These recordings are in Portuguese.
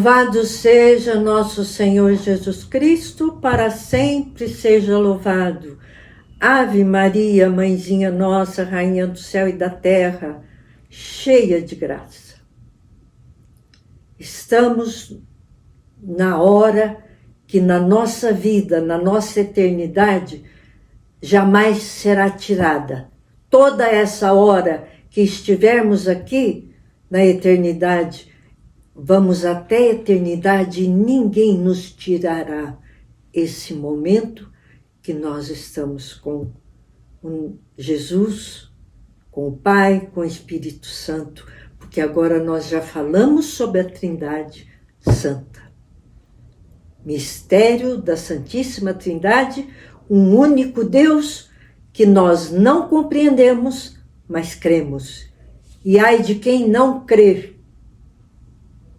Louvado seja nosso Senhor Jesus Cristo, para sempre seja louvado. Ave Maria, Mãezinha nossa, Rainha do céu e da terra, cheia de graça. Estamos na hora que na nossa vida, na nossa eternidade, jamais será tirada. Toda essa hora que estivermos aqui na eternidade, vamos até a eternidade e ninguém nos tirará esse momento que nós estamos com Jesus, com o Pai, com o Espírito Santo, porque agora nós já falamos sobre a Trindade Santa. Mistério da Santíssima Trindade, um único Deus que nós não compreendemos, mas cremos. E ai de quem não crer,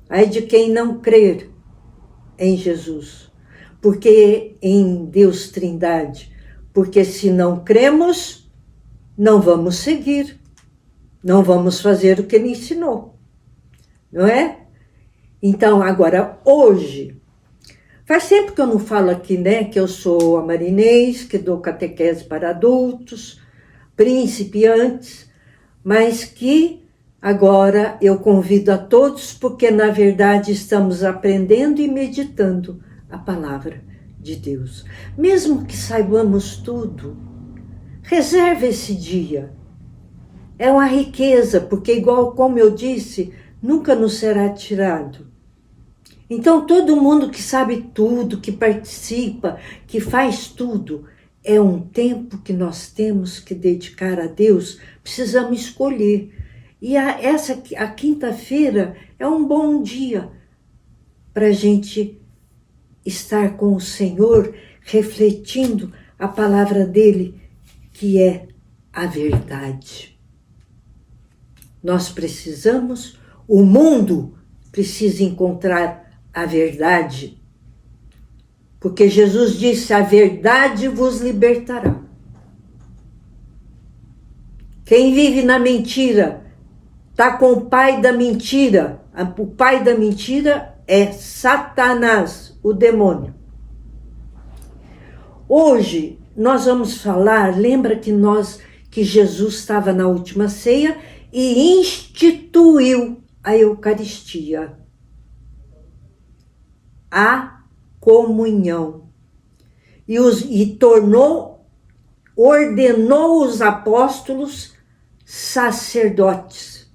ai de quem não crer em Jesus, porque em Deus Trindade, porque se não cremos, não vamos seguir, não vamos fazer o que ele ensinou, não é? Então, agora, hoje, faz tempo que eu não falo aqui, né, que eu sou a Marinês, que dou catequese para adultos, principiantes, mas que agora eu convido a todos, porque na verdade estamos aprendendo e meditando a palavra de Deus. Mesmo que saibamos tudo, reserve esse dia. É uma riqueza, porque igual como eu disse, nunca nos será tirado. Então todo mundo que sabe tudo, que participa, que faz tudo, é um tempo que nós temos que dedicar a Deus, precisamos escolher. E a quinta-feira é um bom dia para a gente estar com o Senhor, refletindo a palavra dele, que é a verdade. Nós precisamos, o mundo precisa encontrar a verdade, porque Jesus disse, a verdade vos libertará. Quem vive na mentira está com o pai da mentira. O pai da mentira é Satanás, o demônio. Hoje nós vamos falar, lembra que Jesus estava na última ceia e instituiu a Eucaristia, a comunhão, e ordenou os apóstolos sacerdotes.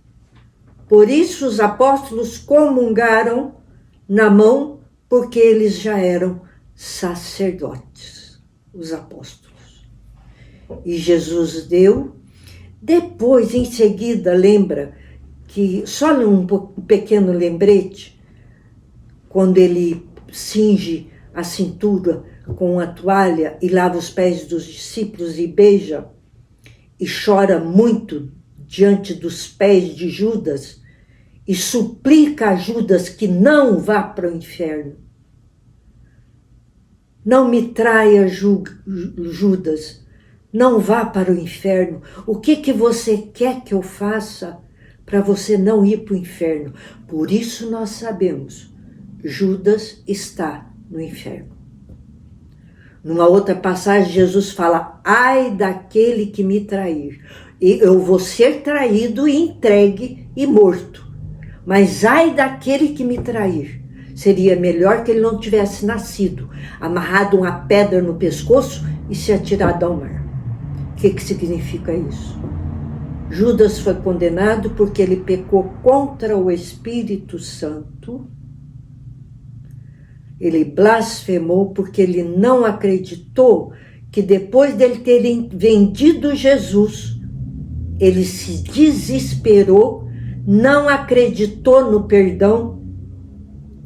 Por isso os apóstolos comungaram na mão, porque eles já eram sacerdotes, os apóstolos. E Jesus deu. Depois, em seguida, lembra que, só um pequeno lembrete, quando ele cinge a cintura com a toalha e lava os pés dos discípulos e beija, e chora muito diante dos pés de Judas, e suplica a Judas que não vá para o inferno. Não me traia, Judas, não vá para o inferno. O que você quer que eu faça para você não ir para o inferno? Por isso nós sabemos, Judas está no inferno. Numa outra passagem, Jesus fala, ai daquele que me trair. Eu vou ser traído e entregue e morto. Mas ai daquele que me trair. Seria melhor que ele não tivesse nascido, amarrado uma pedra no pescoço e se atirado ao mar. O que significa isso? Judas foi condenado porque ele pecou contra o Espírito Santo. Ele blasfemou porque ele não acreditou que depois dele ter vendido Jesus, ele se desesperou, não acreditou no perdão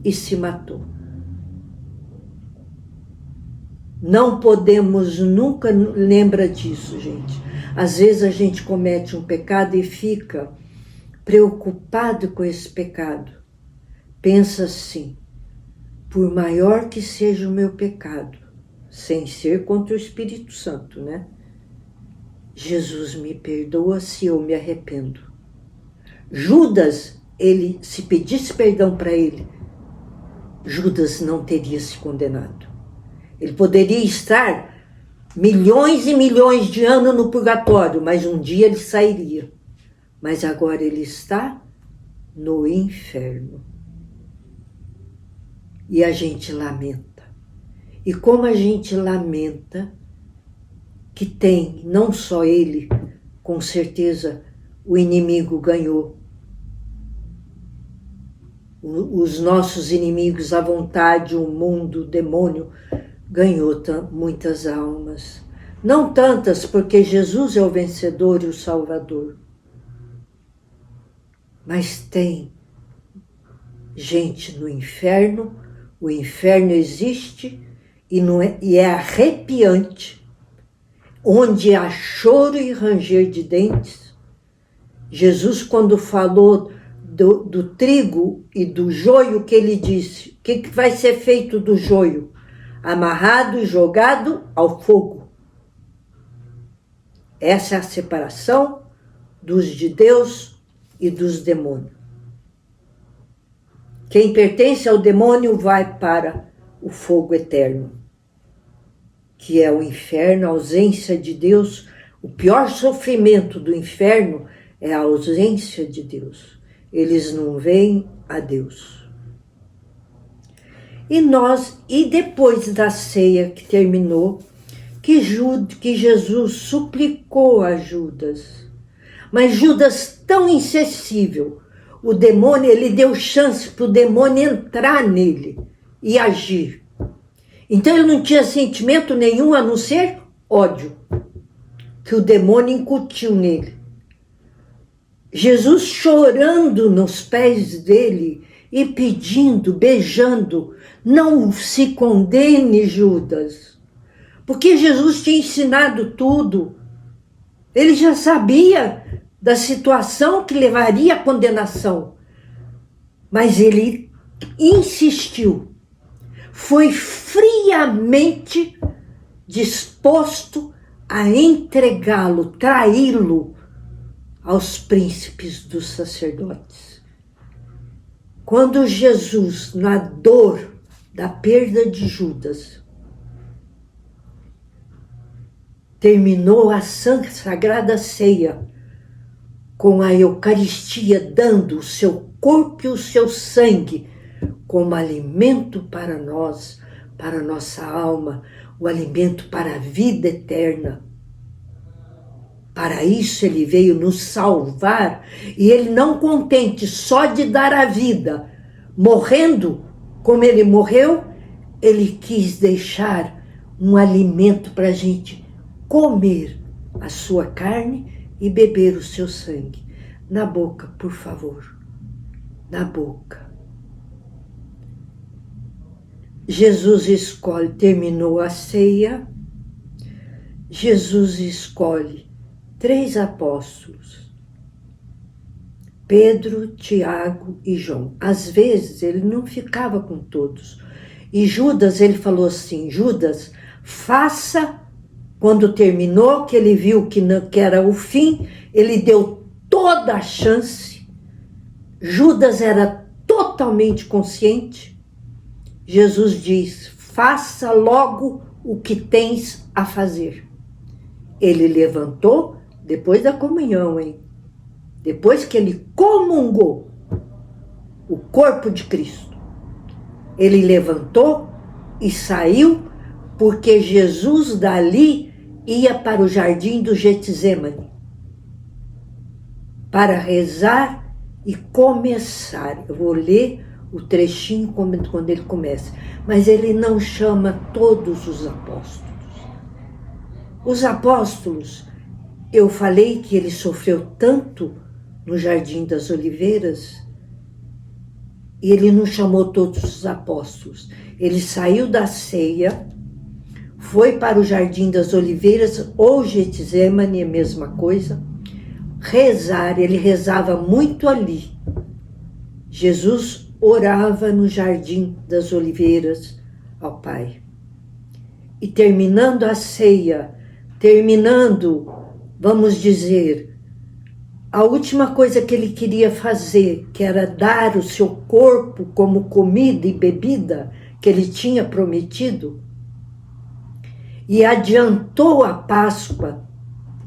e se matou. Não podemos nunca, lembra disso, gente. Às vezes a gente comete um pecado e fica preocupado com esse pecado. Pensa assim, por maior que seja o meu pecado, sem ser contra o Espírito Santo, né? Jesus me perdoa se eu me arrependo. Judas, ele, se pedisse perdão para ele, Judas não teria se condenado. Ele poderia estar milhões e milhões de anos no purgatório, mas um dia ele sairia. Mas agora ele está no inferno. E a gente lamenta. E como a gente lamenta que tem, não só ele, com certeza o inimigo ganhou. Os nossos inimigos, a vontade, o mundo, o demônio, ganhou muitas almas. Não tantas, porque Jesus é o vencedor e o salvador. Mas tem gente no inferno, o inferno existe e é arrepiante, onde há choro e ranger de dentes. Jesus, quando falou do trigo e do joio, o que ele disse? O que vai ser feito do joio? Amarrado e jogado ao fogo. Essa é a separação dos de Deus e dos demônios. Quem pertence ao demônio vai para o fogo eterno, que é o inferno, a ausência de Deus. O pior sofrimento do inferno é a ausência de Deus. Eles não veem a Deus. E depois da ceia que terminou, que Jesus suplicou a Judas. Mas Judas, tão insensível, o demônio, ele deu chance para o demônio entrar nele e agir. Então ele não tinha sentimento nenhum a não ser ódio, que o demônio incutiu nele. Jesus chorando nos pés dele e pedindo, beijando, não se condene, Judas. Porque Jesus tinha ensinado tudo. Ele já sabia da situação que levaria à condenação. Mas ele insistiu. Foi friamente disposto a entregá-lo, traí-lo aos príncipes dos sacerdotes. Quando Jesus, na dor da perda de Judas, terminou a sagrada ceia com a Eucaristia, dando o seu corpo e o seu sangue como alimento para nós, para a nossa alma, o alimento para a vida eterna. Para isso ele veio nos salvar, e ele, não contente só de dar a vida, morrendo como ele morreu, ele quis deixar um alimento para a gente comer a sua carne e beber o seu sangue. Na boca, por favor, na boca. Jesus escolhe, terminou a ceia, Jesus escolhe 3 apóstolos, Pedro, Tiago e João. Às vezes ele não ficava com todos. E Judas, ele falou assim, Judas, faça, quando terminou, que ele viu que era o fim, ele deu toda a chance. Judas era totalmente consciente. Jesus diz, faça logo o que tens a fazer. Ele levantou, depois da comunhão, depois que ele comungou o corpo de Cristo, ele levantou e saiu, porque Jesus dali ia para o jardim do Getsemane para rezar e começar. Eu vou ler o trechinho quando ele começa, mas ele não chama todos os apóstolos. Os apóstolos, eu falei que ele sofreu tanto no Jardim das Oliveiras, e ele não chamou todos os apóstolos. Ele saiu da ceia, foi para o Jardim das Oliveiras, ou Getsemane, a mesma coisa, rezar. Ele rezava muito ali. Jesus orava no Jardim das Oliveiras ao Pai. E terminando a ceia, vamos dizer, a última coisa que ele queria fazer, que era dar o seu corpo como comida e bebida que ele tinha prometido, e adiantou a Páscoa,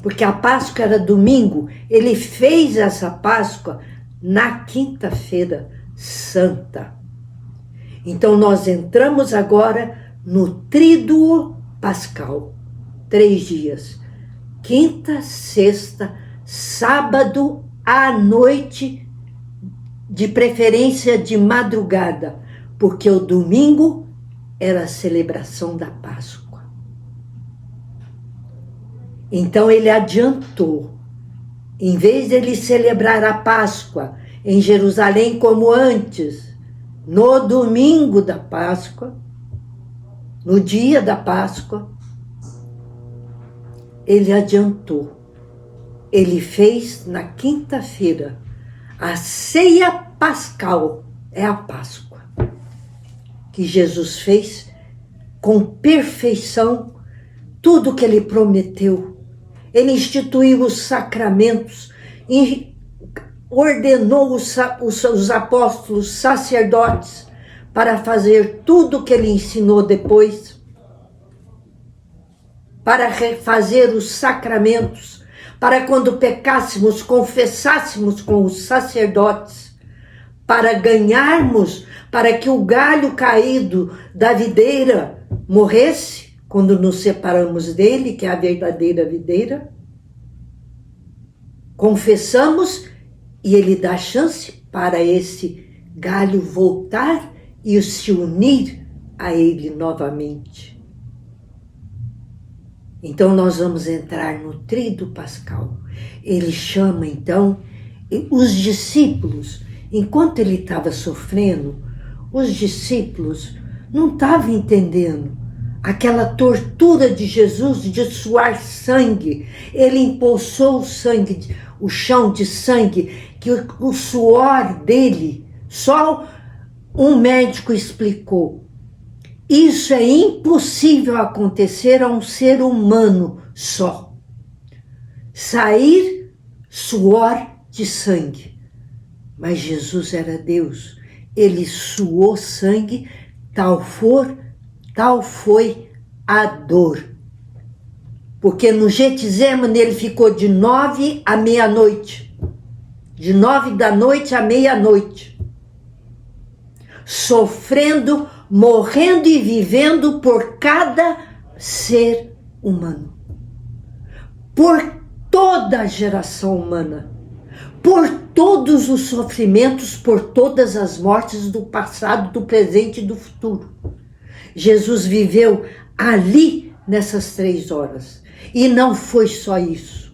porque a Páscoa era domingo, ele fez essa Páscoa na quinta-feira santa. Então nós entramos agora no tríduo pascal, 3 dias, quinta, sexta, sábado à noite, de preferência de madrugada, porque o domingo era a celebração da Páscoa. Então ele adiantou, em vez de ele celebrar a Páscoa em Jerusalém como antes, no domingo da Páscoa, no dia da Páscoa, ele adiantou. Ele fez na quinta-feira a ceia pascal, é a Páscoa, que Jesus fez com perfeição tudo que ele prometeu. Ele instituiu os sacramentos e ordenou os apóstolos sacerdotes para fazer tudo o que ele ensinou depois, para refazer os sacramentos, para quando pecássemos, confessássemos com os sacerdotes, para ganharmos, para que o galho caído da videira morresse, quando nos separamos dele, que é a verdadeira videira. Confessamos e ele dá chance para esse galho voltar e se unir a ele novamente. Então nós vamos entrar no tríduo pascal. Ele chama então os discípulos, enquanto ele estava sofrendo, os discípulos não estavam entendendo aquela tortura de Jesus de suar sangue. Ele empoçou o sangue, o chão de sangue, que o suor dele, só um médico explicou. Isso é impossível acontecer a um ser humano só. Sair suor de sangue. Mas Jesus era Deus. Ele suou sangue, tal foi a dor. Porque no Getsemane ele ficou de 9 à meia-noite. De 9 da noite à meia-noite. Sofrendo, morrendo e vivendo por cada ser humano. Por toda a geração humana. Por todos os sofrimentos, por todas as mortes do passado, do presente e do futuro. Jesus viveu ali nessas 3 horas. E não foi só isso.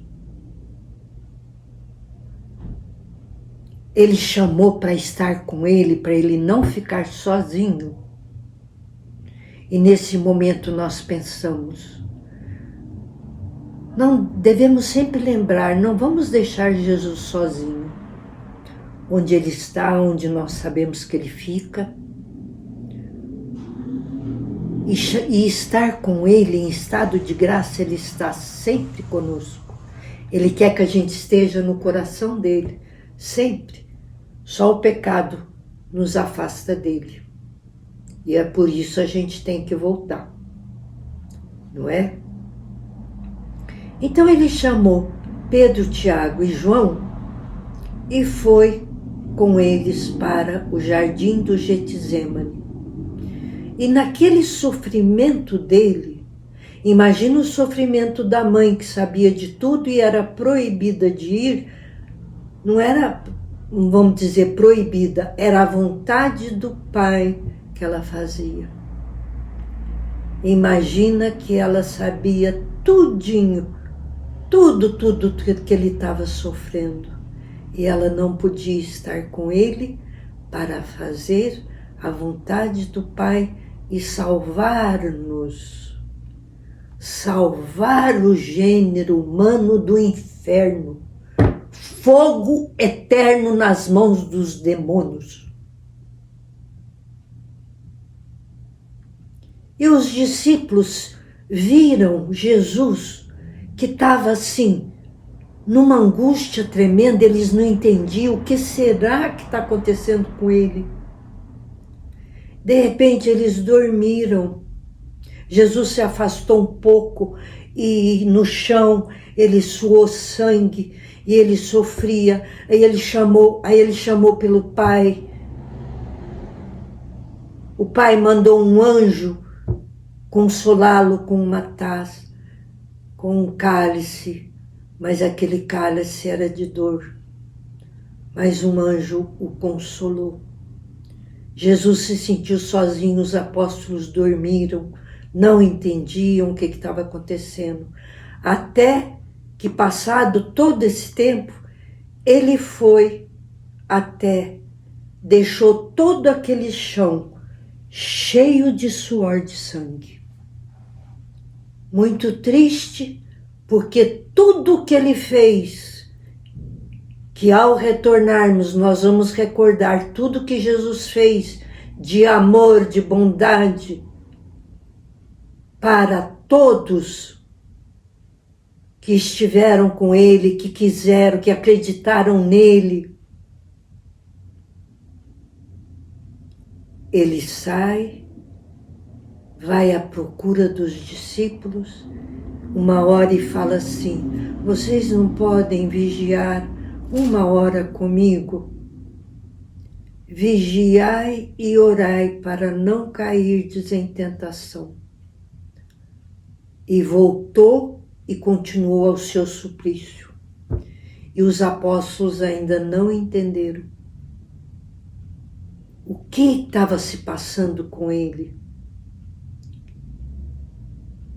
Ele chamou para estar com ele, para ele não ficar sozinho. E nesse momento nós pensamos, não devemos sempre lembrar, não vamos deixar Jesus sozinho. Onde ele está, onde nós sabemos que ele fica. E estar com ele em estado de graça, ele está sempre conosco. Ele quer que a gente esteja no coração dele, sempre. Só o pecado nos afasta dele. E é por isso a gente tem que voltar. Não é? Então ele chamou Pedro, Tiago e João e foi com eles para o jardim do Getsemane. E naquele sofrimento dele, imagina o sofrimento da mãe que sabia de tudo e era proibida de ir. Não era, vamos dizer, proibida, era a vontade do Pai que ela fazia. Imagina que ela sabia tudinho, tudo que ele estava sofrendo. E ela não podia estar com ele para fazer a vontade do Pai e salvar-nos. Salvar o gênero humano do inferno. Fogo eterno nas mãos dos demônios. E os discípulos viram Jesus que estava assim, numa angústia tremenda, eles não entendiam o que será que está acontecendo com ele. De repente eles dormiram. Jesus se afastou um pouco e no chão ele suou sangue e ele sofria. Aí ele chamou pelo Pai. O Pai mandou um anjo consolá-lo com uma taça, com um cálice, mas aquele cálice era de dor. Mas um anjo o consolou. Jesus se sentiu sozinho, os apóstolos dormiram, não entendiam o que estava acontecendo. Até que, passado todo esse tempo, ele foi deixou todo aquele chão cheio de suor de sangue. Muito triste, porque tudo que ele fez, que ao retornarmos nós vamos recordar tudo que Jesus fez de amor, de bondade, para todos que estiveram com ele, que quiseram, que acreditaram nele. Ele sai, vai à procura dos discípulos, uma hora e fala assim: vocês não podem vigiar 1 hora comigo? Vigiai e orai para não cairdes em tentação. E voltou e continuou ao seu suplício. E os apóstolos ainda não entenderam o que estava se passando com ele.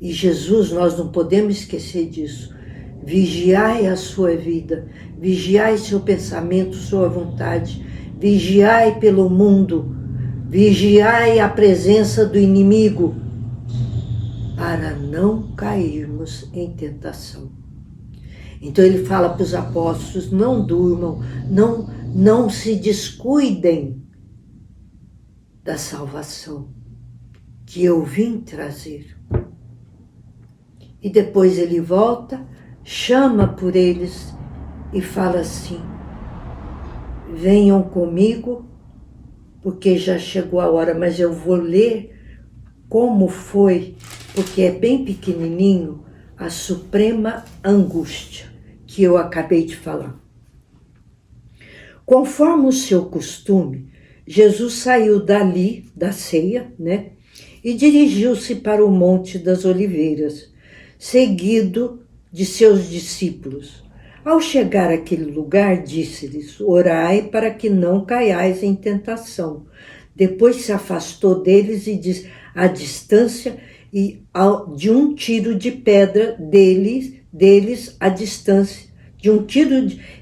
E Jesus, nós não podemos esquecer disso. Vigiai a sua vida, vigiai seu pensamento, sua vontade, vigiai pelo mundo, vigiai a presença do inimigo, para não cairmos em tentação. Então ele fala para os apóstolos: não durmam, não se descuidem da salvação que eu vim trazer. E depois ele volta, chama por eles e fala assim: venham comigo, porque já chegou a hora, mas eu vou ler como foi, porque é bem pequenininho, a suprema angústia que eu acabei de falar. Conforme o seu costume, Jesus saiu dali, da ceia, e dirigiu-se para o Monte das Oliveiras, seguido de seus discípulos. Ao chegar àquele lugar, disse-lhes: orai para que não caiais em tentação. Depois se afastou deles e disse, à distância, e de um tiro de pedra deles à distância,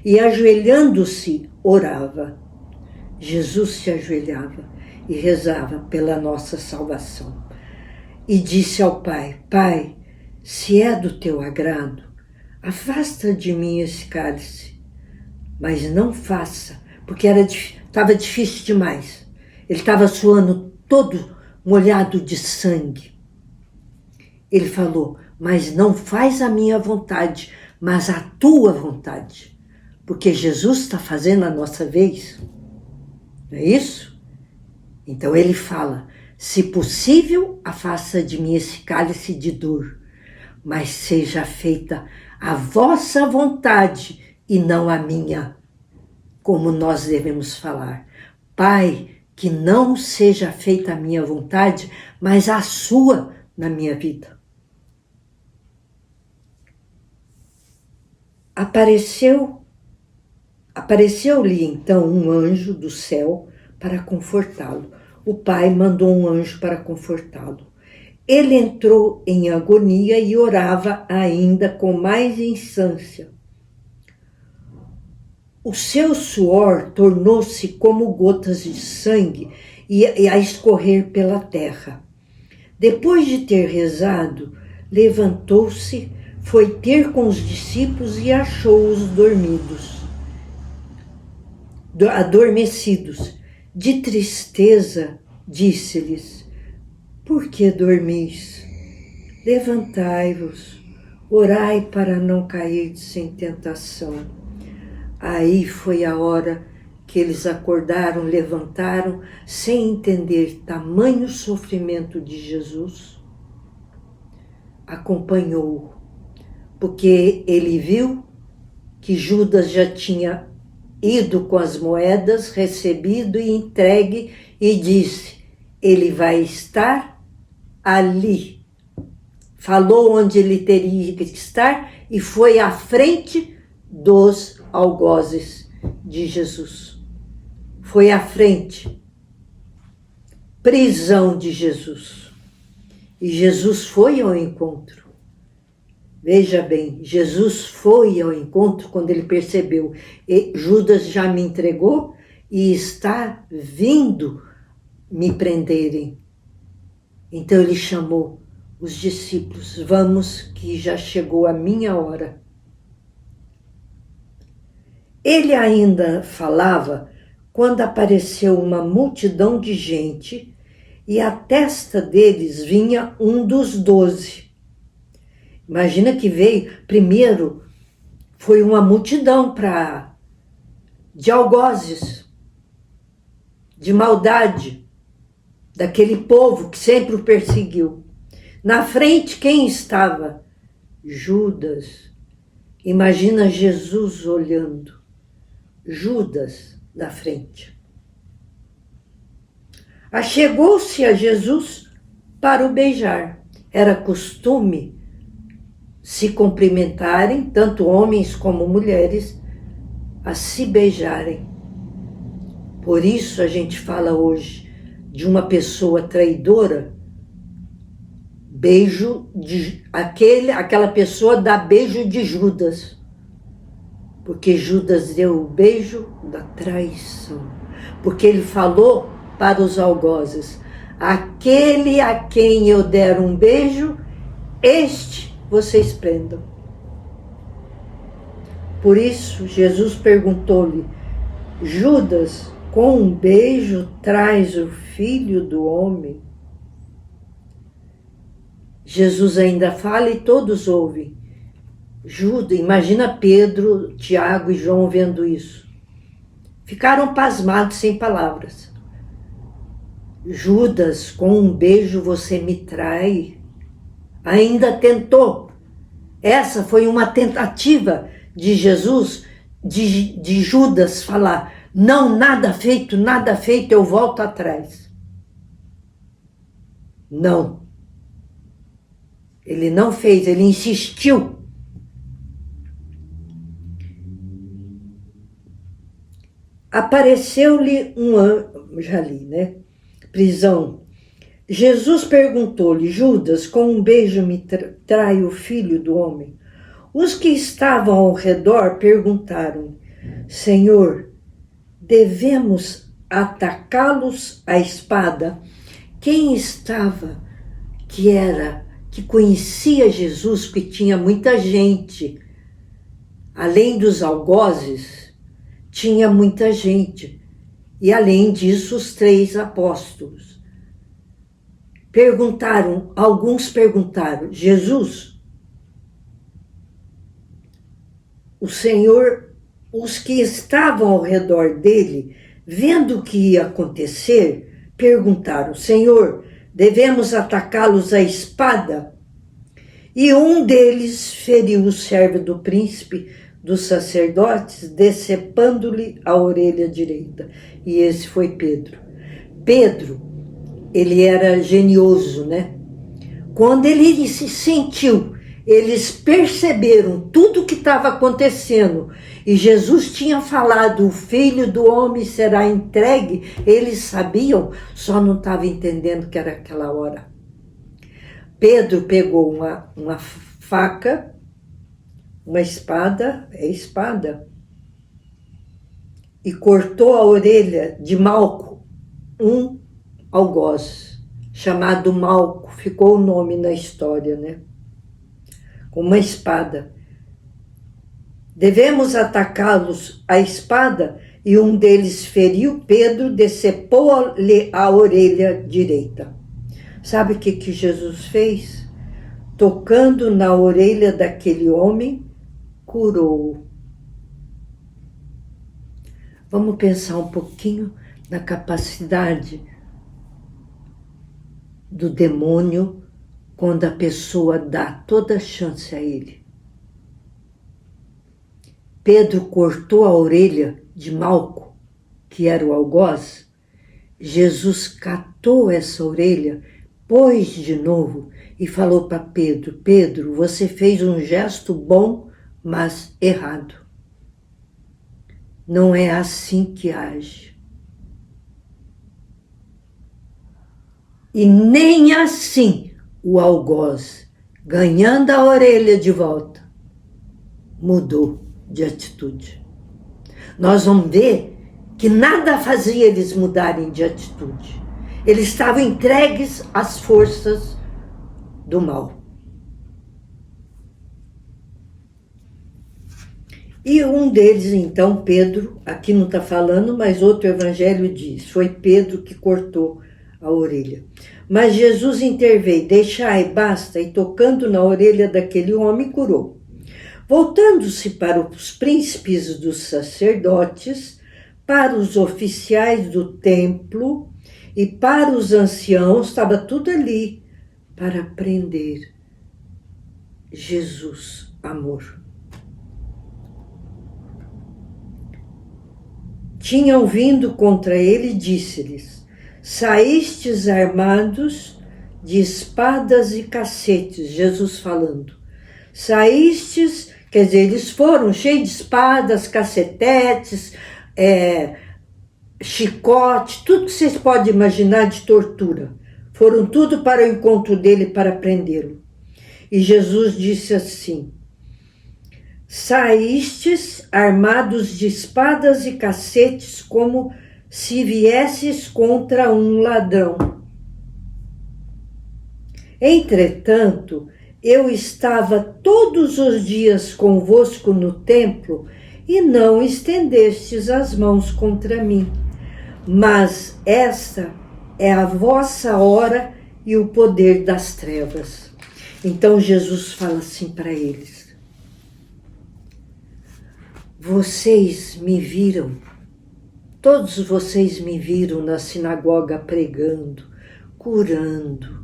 e ajoelhando-se, orava. Jesus se ajoelhava e rezava pela nossa salvação. E disse ao Pai: Pai, se é do teu agrado, afasta de mim esse cálice, mas não faça, porque estava difícil demais. Ele estava suando todo molhado de sangue. Ele falou: mas não faz a minha vontade, mas a tua vontade, porque Jesus está fazendo a nossa vez. Não é isso? Então ele fala: se possível, afasta de mim esse cálice de dor, mas seja feita a vossa vontade e não a minha, como nós devemos falar. Pai, que não seja feita a minha vontade, mas a sua na minha vida. Apareceu-lhe então um anjo do céu para confortá-lo. O pai mandou um anjo para confortá-lo. Ele entrou em agonia e orava ainda com mais insância. O seu suor tornou-se como gotas de sangue e a escorrer pela terra. Depois de ter rezado, levantou-se, foi ter com os discípulos e achou-os adormecidos. De tristeza, disse-lhes: por que dormis? Levantai-vos, Orai para não cair em tentação. Aí foi a hora que eles acordaram, levantaram, sem entender tamanho sofrimento de Jesus. Acompanhou-o, porque ele viu que Judas já tinha ido com as moedas, recebido e entregue, e disse: ele vai estar ali. Falou onde ele teria que estar e foi à frente dos algozes de Jesus. Foi à frente. Prisão de Jesus. E Jesus foi ao encontro. Veja bem, Jesus foi ao encontro quando ele percebeu: Judas já me entregou e está vindo me prenderem. Então ele chamou os discípulos: vamos, que já chegou a minha hora. Ele ainda falava quando apareceu uma multidão de gente e à testa deles vinha um dos 12. Imagina que veio, primeiro foi uma multidão de algozes, de maldade, daquele povo que sempre o perseguiu. Na frente, quem estava? Judas. Imagina Jesus olhando. Judas na frente. Achegou-se a Jesus para o beijar. Era costume se cumprimentarem, tanto homens como mulheres, a se beijarem. Por isso a gente fala hoje de uma pessoa traidora, beijo de aquela pessoa dá beijo de Judas, porque Judas deu o beijo da traição, porque ele falou para os algozes: aquele a quem eu der um beijo, este vocês prendam. Por isso Jesus perguntou-lhe: Judas, com um beijo traz o Filho do Homem? Jesus ainda fala e todos ouvem. Judas, imagina Pedro, Tiago e João vendo isso. Ficaram pasmados, sem palavras. Judas, com um beijo você me trai? Ainda tentou. Essa foi uma tentativa de Jesus, de Judas falar: não, nada feito, eu volto atrás. Não. Ele não fez, ele insistiu. Apareceu-lhe um anjo, já li, né? Prisão. Jesus perguntou-lhe: Judas, com um beijo me trai o Filho do Homem? Os que estavam ao redor perguntaram: Senhor, devemos atacá-los à espada? Quem estava, que conhecia Jesus, que tinha muita gente, além dos algozes, tinha muita gente. E além disso, os 3 apóstolos. Alguns perguntaram: Jesus, o Senhor, os que estavam ao redor dele, vendo o que ia acontecer, perguntaram: Senhor, devemos atacá-los à espada? E um deles feriu o servo do príncipe dos sacerdotes, decepando-lhe a orelha direita. E esse foi Pedro. Pedro, ele era genioso, né? Quando ele se sentiu, eles perceberam tudo o que estava acontecendo, e Jesus tinha falado: o Filho do Homem será entregue. Eles sabiam, só não estavam entendendo que era aquela hora. Pedro pegou uma faca, uma espada, e cortou a orelha de Malco, um algoz, chamado Malco, ficou o nome na história, né? Com uma espada. Devemos atacá-los à espada? E um deles feriu Pedro, decepou-lhe a orelha direita. Sabe o que Jesus fez? tocando na orelha daquele homem, curou-o. Vamos pensar um pouquinho na capacidade do demônio quando a pessoa dá toda a chance a ele. Pedro cortou a orelha de Malco, que era o algoz. Jesus catou essa orelha, pôs de novo e falou para Pedro: Pedro, você fez um gesto bom, mas errado. Não é assim que age. E nem assim o algoz, ganhando a orelha de volta, mudou de atitude. Nós vamos ver que nada fazia eles mudarem de atitude. Eles estavam entregues às forças do mal. E um deles, então, Pedro, aqui não está falando, mas outro evangelho diz, foi Pedro que cortou a orelha. Mas Jesus interveio, deixai, basta, e tocando na orelha daquele homem, curou. Voltando-se para os príncipes dos sacerdotes, para os oficiais do templo e para os anciãos, estava tudo ali para prender Jesus, amor. Tinham vindo contra ele e disse-lhes: saístes armados de espadas e cacetes, Jesus falando. Saístes, quer dizer, eles foram cheios de espadas, cacetetes, chicote, tudo que vocês podem imaginar de tortura. Foram tudo para o encontro dele para prendê-lo. E Jesus disse assim: saístes armados de espadas e cacetes como se viesses contra um ladrão. Entretanto, eu estava todos os dias convosco no templo e não estendestes as mãos contra mim. Mas esta é a vossa hora e o poder das trevas. Então Jesus fala assim para eles: vocês me viram, todos vocês me viram na sinagoga pregando, curando.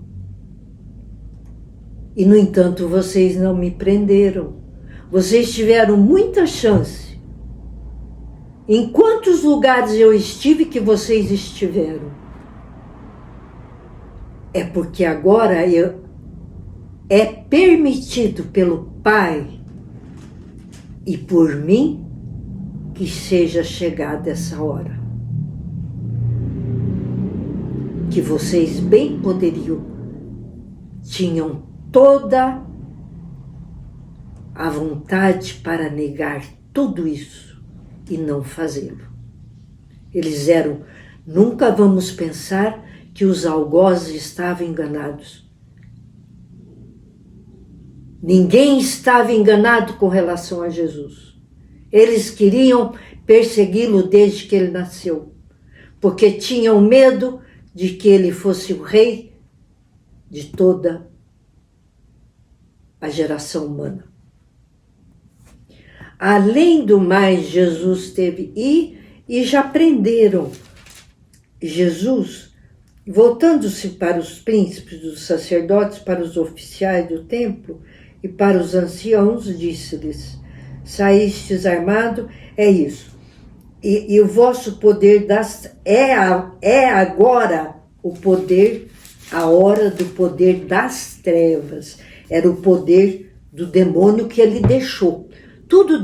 E, no entanto, vocês não me prenderam. Vocês tiveram muita chance. Em quantos lugares eu estive que vocês estiveram? É porque agora é permitido pelo Pai e por mim que seja chegada essa hora. Que vocês bem poderiam, tinham toda a vontade para negar tudo isso e não fazê-lo. Eles eram, nunca vamos pensar que os algozes estavam enganados. Ninguém estava enganado com relação a Jesus. Eles queriam persegui-lo desde que ele nasceu, porque tinham medo de que ele fosse o rei de toda a geração humana. Além do mais, Jesus teve e já prenderam Jesus, voltando-se para os príncipes dos sacerdotes, para os oficiais do templo e para os anciãos, disse-lhes: saístes armado, é isso. E o vosso poder é agora o poder, a hora do poder das trevas. Era o poder do demônio que ele deixou. Tudo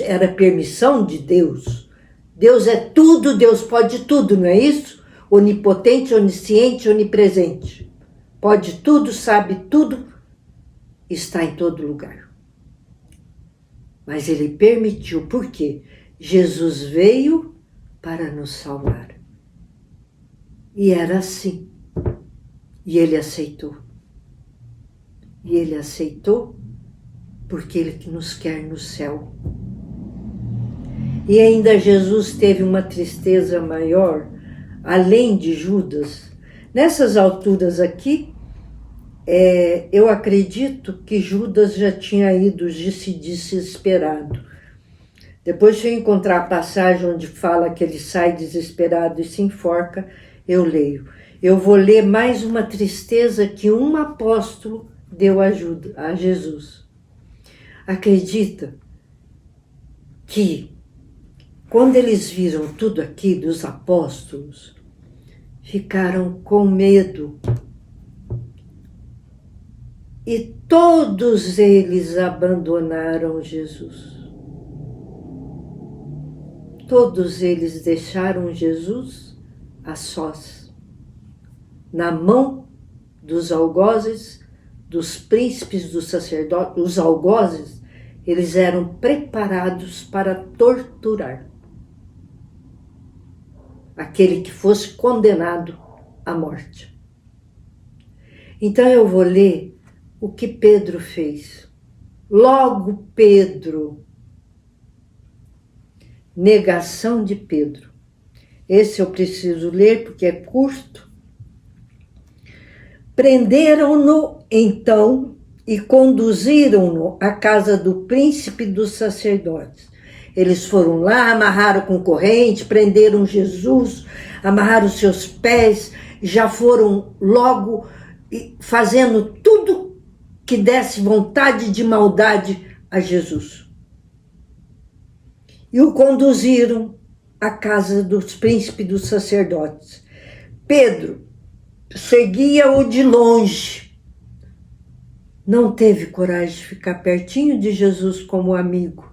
era permissão de Deus. Deus é tudo, Deus pode tudo, não é isso? Onipotente, onisciente, onipresente. Pode tudo, sabe tudo, está em todo lugar. Mas ele permitiu, por quê? Jesus veio para nos salvar. E era assim. E ele aceitou. E ele aceitou porque ele nos quer no céu. E ainda Jesus teve uma tristeza maior, além de Judas. Nessas alturas aqui, Eu acredito que Judas já tinha ido se desesperado. Depois, se eu encontrar a passagem onde fala que ele sai desesperado e se enforca, eu leio. Eu vou ler mais uma tristeza que um apóstolo deu ajuda a Jesus. Acredita que quando eles viram tudo aquilo, os apóstolos ficaram com medo. E todos eles abandonaram Jesus. Todos eles deixaram Jesus a sós, na mão dos algozes, dos príncipes, dos sacerdotes. Os algozes, eles eram preparados para torturar aquele que fosse condenado à morte. Então eu vou ler o que Pedro fez. Logo Pedro, negação de Pedro. Esse eu preciso ler porque é curto. Prenderam-no então e conduziram-no à casa do príncipe dos sacerdotes. Eles foram lá, amarraram com corrente, prenderam Jesus, amarraram seus pés, já foram logo fazendo tudo que desse vontade de maldade a Jesus. E o conduziram à casa dos príncipes dos sacerdotes. Pedro seguia-o de longe. Não teve coragem de ficar pertinho de Jesus como amigo.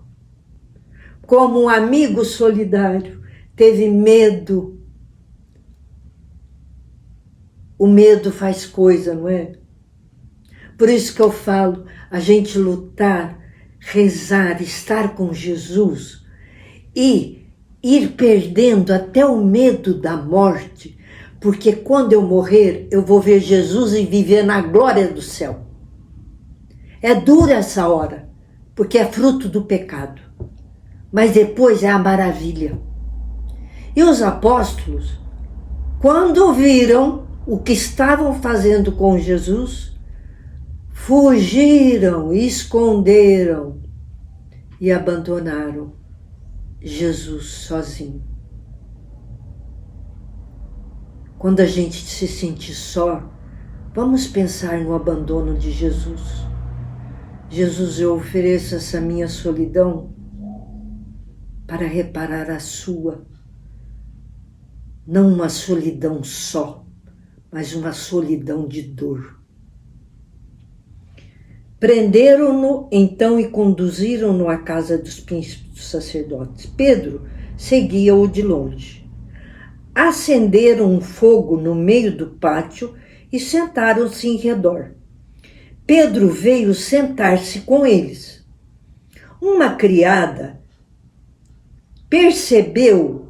Como um amigo solidário. Teve medo. O medo faz coisa, não é? Por isso que eu falo, a gente lutar, rezar, estar com Jesus e ir perdendo até o medo da morte, porque quando eu morrer, eu vou ver Jesus e viver na glória do céu. É dura essa hora, porque é fruto do pecado, mas depois é a maravilha. E os apóstolos, quando viram o que estavam fazendo com Jesus, fugiram, esconderam e abandonaram Jesus sozinho. Quando a gente se sentir só, vamos pensar no abandono de Jesus. Jesus, eu ofereço essa minha solidão para reparar a sua. Não uma solidão só, mas uma solidão de dor. Prenderam-no então e conduziram-no à casa dos príncipes dos sacerdotes. Pedro seguia-o de longe. Acenderam um fogo no meio do pátio e sentaram-se em redor. Pedro veio sentar-se com eles. Uma criada percebeu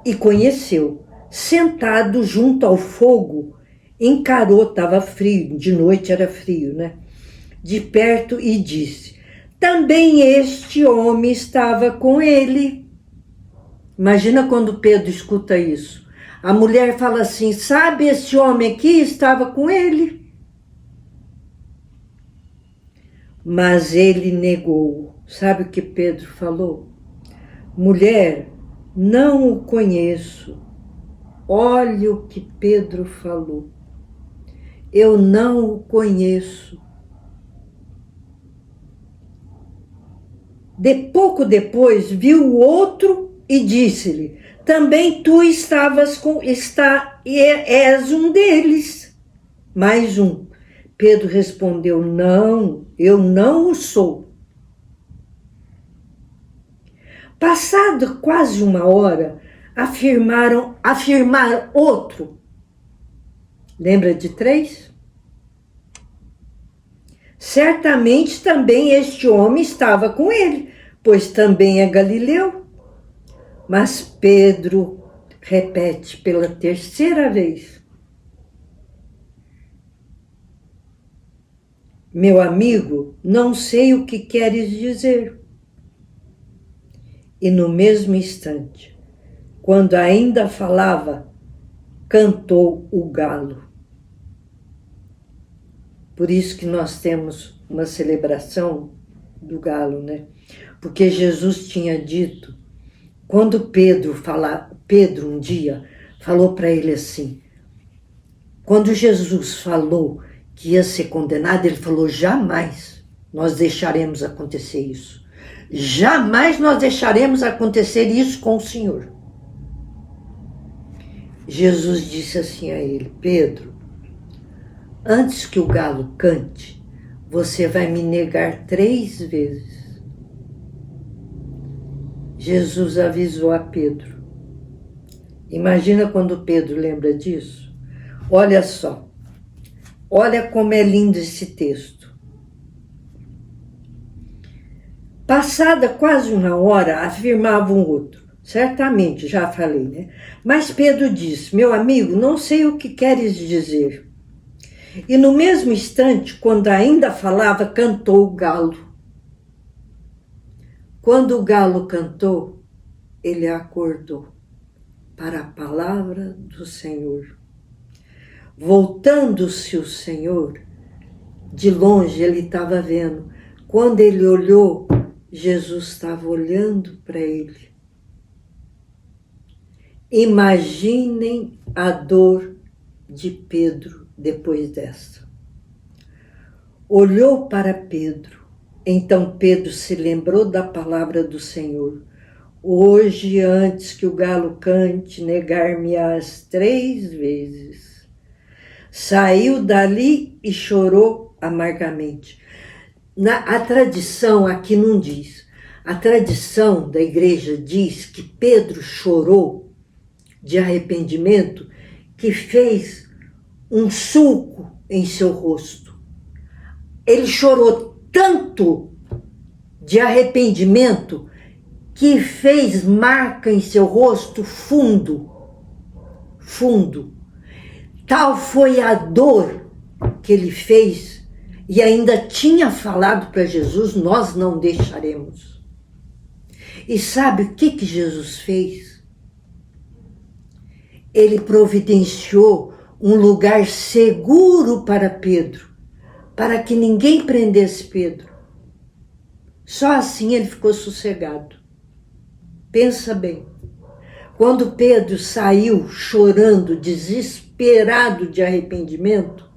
e conheceu. Sentado junto ao fogo, encarou, estava frio, de noite era frio, né? De perto e disse: também este homem estava com ele. Imagina quando Pedro escuta isso. A mulher fala assim: sabe, esse homem aqui estava com ele. Mas ele negou. Sabe o que Pedro falou? Mulher, não o conheço. Olha o que Pedro falou. Eu não o conheço. Pouco depois, viu o outro e disse-lhe: também tu és um deles. Mais um. Pedro respondeu: não, eu não o sou. Passado quase uma hora, afirmaram outro. Lembra de 3? Certamente também este homem estava com ele, pois também é galileu. Mas Pedro repete pela terceira vez: meu amigo, não sei o que queres dizer. E no mesmo instante, quando ainda falava, cantou o galo. Por isso que nós temos uma celebração do galo, né? Porque Jesus tinha dito, quando Pedro um dia falou para ele assim, quando Jesus falou que ia ser condenado, ele falou, jamais nós deixaremos acontecer isso. Jamais nós deixaremos acontecer isso com o Senhor. Jesus disse assim a ele, Pedro, antes que o galo cante, você vai me negar 3 vezes. Jesus avisou a Pedro. Imagina quando Pedro lembra disso. Olha só, olha como é lindo esse texto. Passada quase 1 hora, afirmava um outro. Certamente, já falei, né? Mas Pedro disse, meu amigo, não sei o que queres dizer. E no mesmo instante, quando ainda falava, cantou o galo. Quando o galo cantou, ele acordou para a palavra do Senhor. Voltando-se o Senhor, de longe ele estava vendo. Quando ele olhou, Jesus estava olhando para ele. Imaginem a dor de Pedro depois dessa. Olhou para Pedro. Então Pedro se lembrou da palavra do Senhor. Hoje, antes que o galo cante, negar-me-ás 3 vezes. Saiu dali e chorou amargamente. A tradição aqui não diz. A tradição da igreja diz que Pedro chorou de arrependimento, que fez um sulco em seu rosto. Ele chorou tanto de arrependimento que fez marca em seu rosto fundo. Tal foi a dor que ele fez e ainda tinha falado para Jesus, nós não deixaremos. E sabe o que Jesus fez? Ele providenciou um lugar seguro para Pedro, para que ninguém prendesse Pedro. Só assim ele ficou sossegado. Pensa bem. Quando Pedro saiu chorando, desesperado de arrependimento,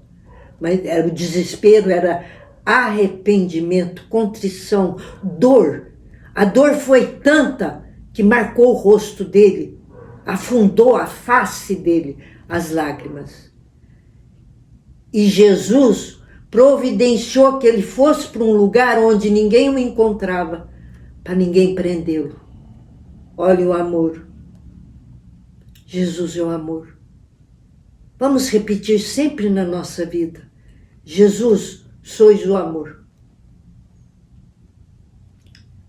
mas o desespero era arrependimento, contrição, dor. A dor foi tanta que marcou o rosto dele, afundou a face dele, as lágrimas. E Jesus providenciou que ele fosse para um lugar onde ninguém o encontrava, para ninguém prendê-lo. Olha o amor. Jesus é o amor. Vamos repetir sempre na nossa vida. Jesus, sois o amor.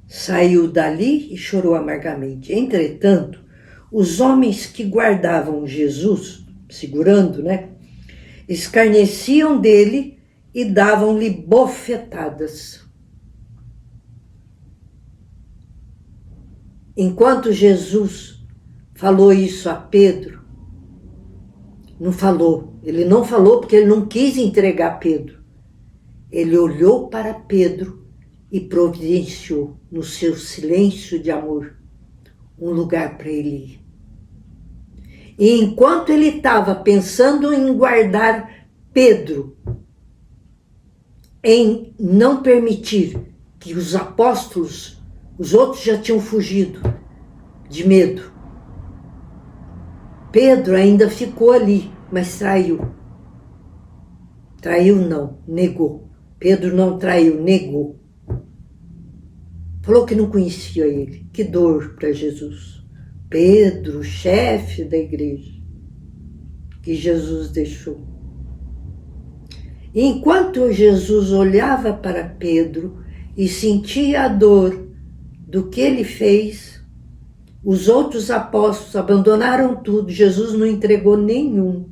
Saiu dali e chorou amargamente. Entretanto, os homens que guardavam Jesus, segurando, né? Escarneciam dele e davam-lhe bofetadas. Enquanto Jesus falou isso a Pedro, ele não falou porque ele não quis entregar Pedro. Ele olhou para Pedro e providenciou, no seu silêncio de amor, um lugar para ele ir. E enquanto ele estava pensando em guardar Pedro, em não permitir que os apóstolos, os outros já tinham fugido de medo, Pedro ainda ficou ali, mas traiu. Traiu não, negou. Pedro não traiu, negou. Falou que não conhecia ele. Que dor para Jesus. Pedro, chefe da igreja, que Jesus deixou. Enquanto Jesus olhava para Pedro e sentia a dor do que ele fez, os outros apóstolos abandonaram tudo. Jesus não entregou nenhum.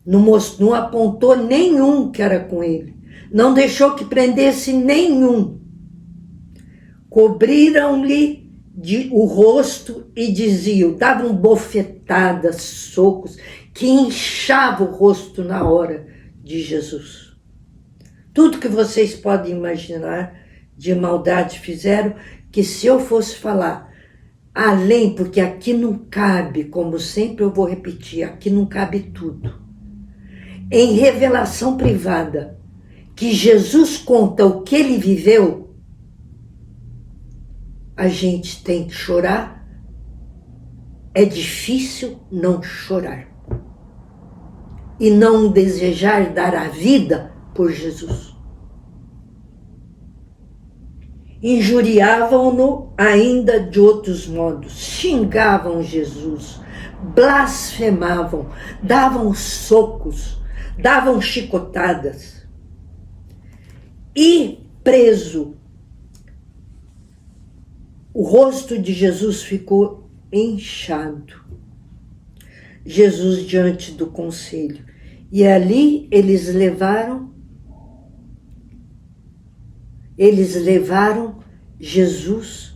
Não apontou nenhum que era com ele. Não deixou que prendesse nenhum. Cobriram-lhe o rosto e diziam, davam bofetadas, socos, que inchava o rosto na hora de Jesus. tudo que vocês podem imaginar de maldade fizeram, que se eu fosse falar além, porque aqui não cabe, como sempre eu vou repetir, aqui não cabe tudo. Em revelação privada, que Jesus conta o que ele viveu, a gente tem que chorar. É difícil não chorar. E não desejar dar a vida por Jesus. Injuriavam-no ainda de outros modos, xingavam Jesus, blasfemavam, davam socos, davam chicotadas. E preso, o rosto de Jesus ficou inchado. Jesus diante do conselho. E ali eles levaram Jesus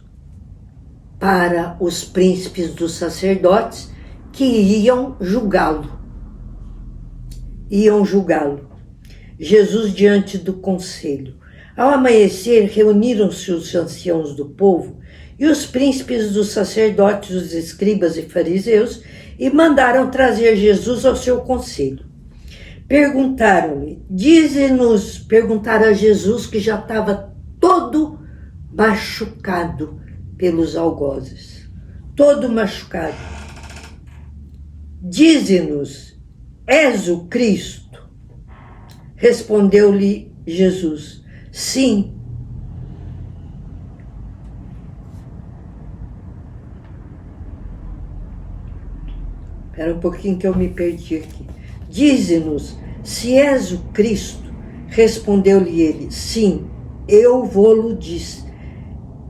para os príncipes dos sacerdotes que iam julgá-lo. Jesus diante do conselho. Ao amanhecer, reuniram-se os anciãos do povo e os príncipes dos sacerdotes, os escribas e fariseus, e mandaram trazer Jesus ao seu conselho. Perguntaram-lhe, perguntaram a Jesus, que já estava todo machucado pelos algozes, todo machucado. Dize-nos, és o Cristo? Respondeu-lhe Jesus, sim. Espera um pouquinho que eu me perdi aqui. Dize-nos, se és o Cristo. Respondeu-lhe ele, sim, eu vô-lo disse.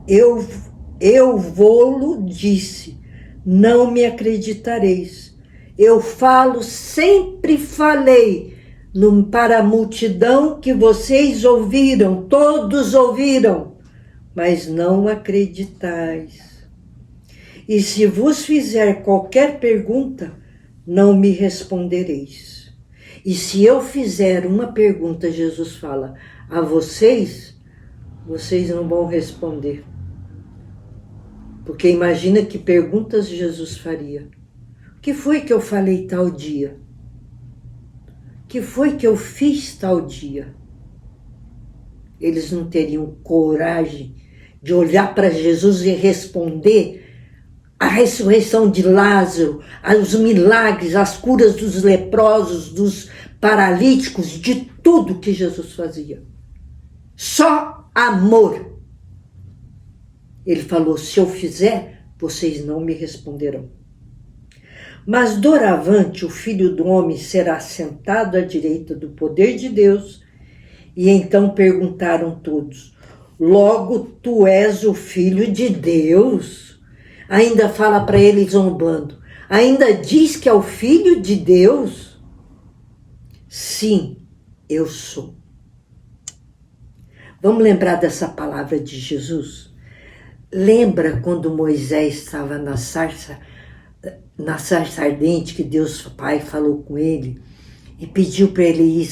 Eu vô-lo disse, não me acreditareis. Eu sempre falei para a multidão que vocês ouviram, todos ouviram, mas não acreditais. E se vos fizer qualquer pergunta, não me respondereis. E se eu fizer uma pergunta, Jesus fala, a vocês não vão responder. Porque imagina que perguntas Jesus faria. O que foi que eu falei tal dia? O que foi que eu fiz tal dia? Eles não teriam coragem de olhar para Jesus e responder a ressurreição de Lázaro, os milagres, as curas dos leprosos, dos paralíticos, de tudo que Jesus fazia. Só amor. Ele falou, se eu fizer, vocês não me responderão. Mas doravante o Filho do Homem será sentado à direita do poder de Deus. E então perguntaram todos, logo tu és o Filho de Deus? Ainda fala para ele zombando, ainda diz que é o Filho de Deus? Sim, eu sou. Vamos lembrar dessa palavra de Jesus? Lembra quando Moisés estava na sarça ardente, que Deus Pai falou com ele e pediu para ele ir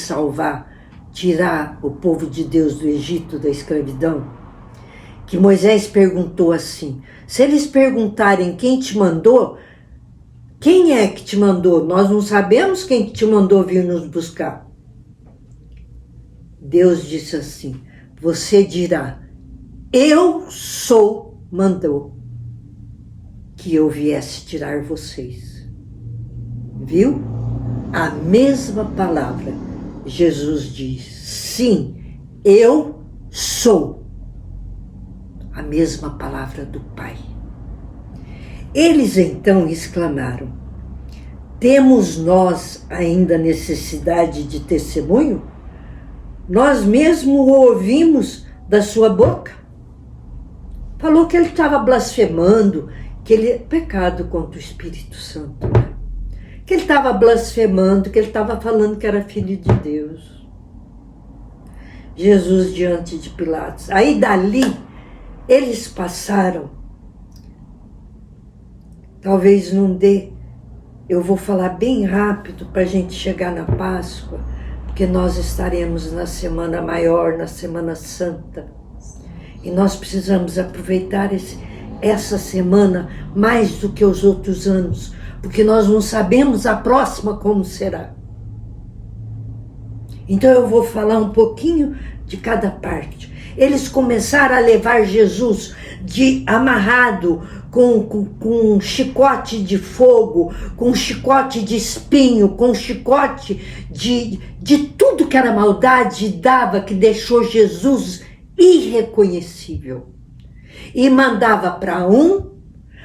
tirar o povo de Deus do Egito, da escravidão? Que Moisés perguntou assim, se eles perguntarem quem te mandou, quem é que te mandou? Nós não sabemos quem te mandou vir nos buscar. Deus disse assim, você dirá, eu sou, mandou que eu viesse tirar vocês. Viu? A mesma palavra. Jesus diz, sim, eu sou. A mesma palavra do Pai. Eles então exclamaram, temos nós ainda necessidade de testemunho? Nós mesmo o ouvimos da sua boca. Falou que ele estava blasfemando, que ele... Pecado contra o Espírito Santo, né? Que ele estava blasfemando, que ele estava falando que era filho de Deus. Jesus diante de Pilatos. Aí dali, eles passaram. Talvez não dê. Eu vou falar bem rápido para a gente chegar na Páscoa, porque nós estaremos na Semana Maior, na Semana Santa. E nós precisamos aproveitar essa semana mais do que os outros anos, porque nós não sabemos a próxima como será. Então eu vou falar um pouquinho de cada parte. Eles começaram a levar Jesus amarrado com um chicote de fogo, com um chicote de espinho, com um chicote de tudo que era maldade dava, que deixou Jesus irreconhecível. E mandava para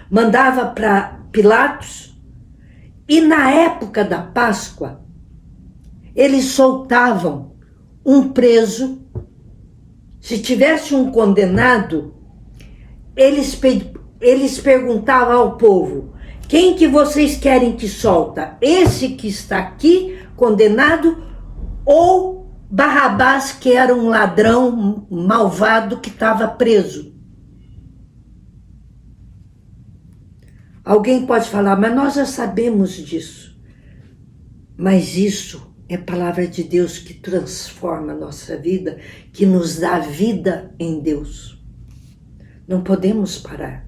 mandava para Pilatos, e na época da Páscoa, eles soltavam um preso. Se tivesse um condenado, eles perguntavam ao povo: quem que vocês querem que solta? Esse que está aqui, condenado, ou Barrabás, que era um ladrão malvado que estava preso? Alguém pode falar, mas nós já sabemos disso. Mas isso é palavra de Deus que transforma a nossa vida, que nos dá vida em Deus. Não podemos parar.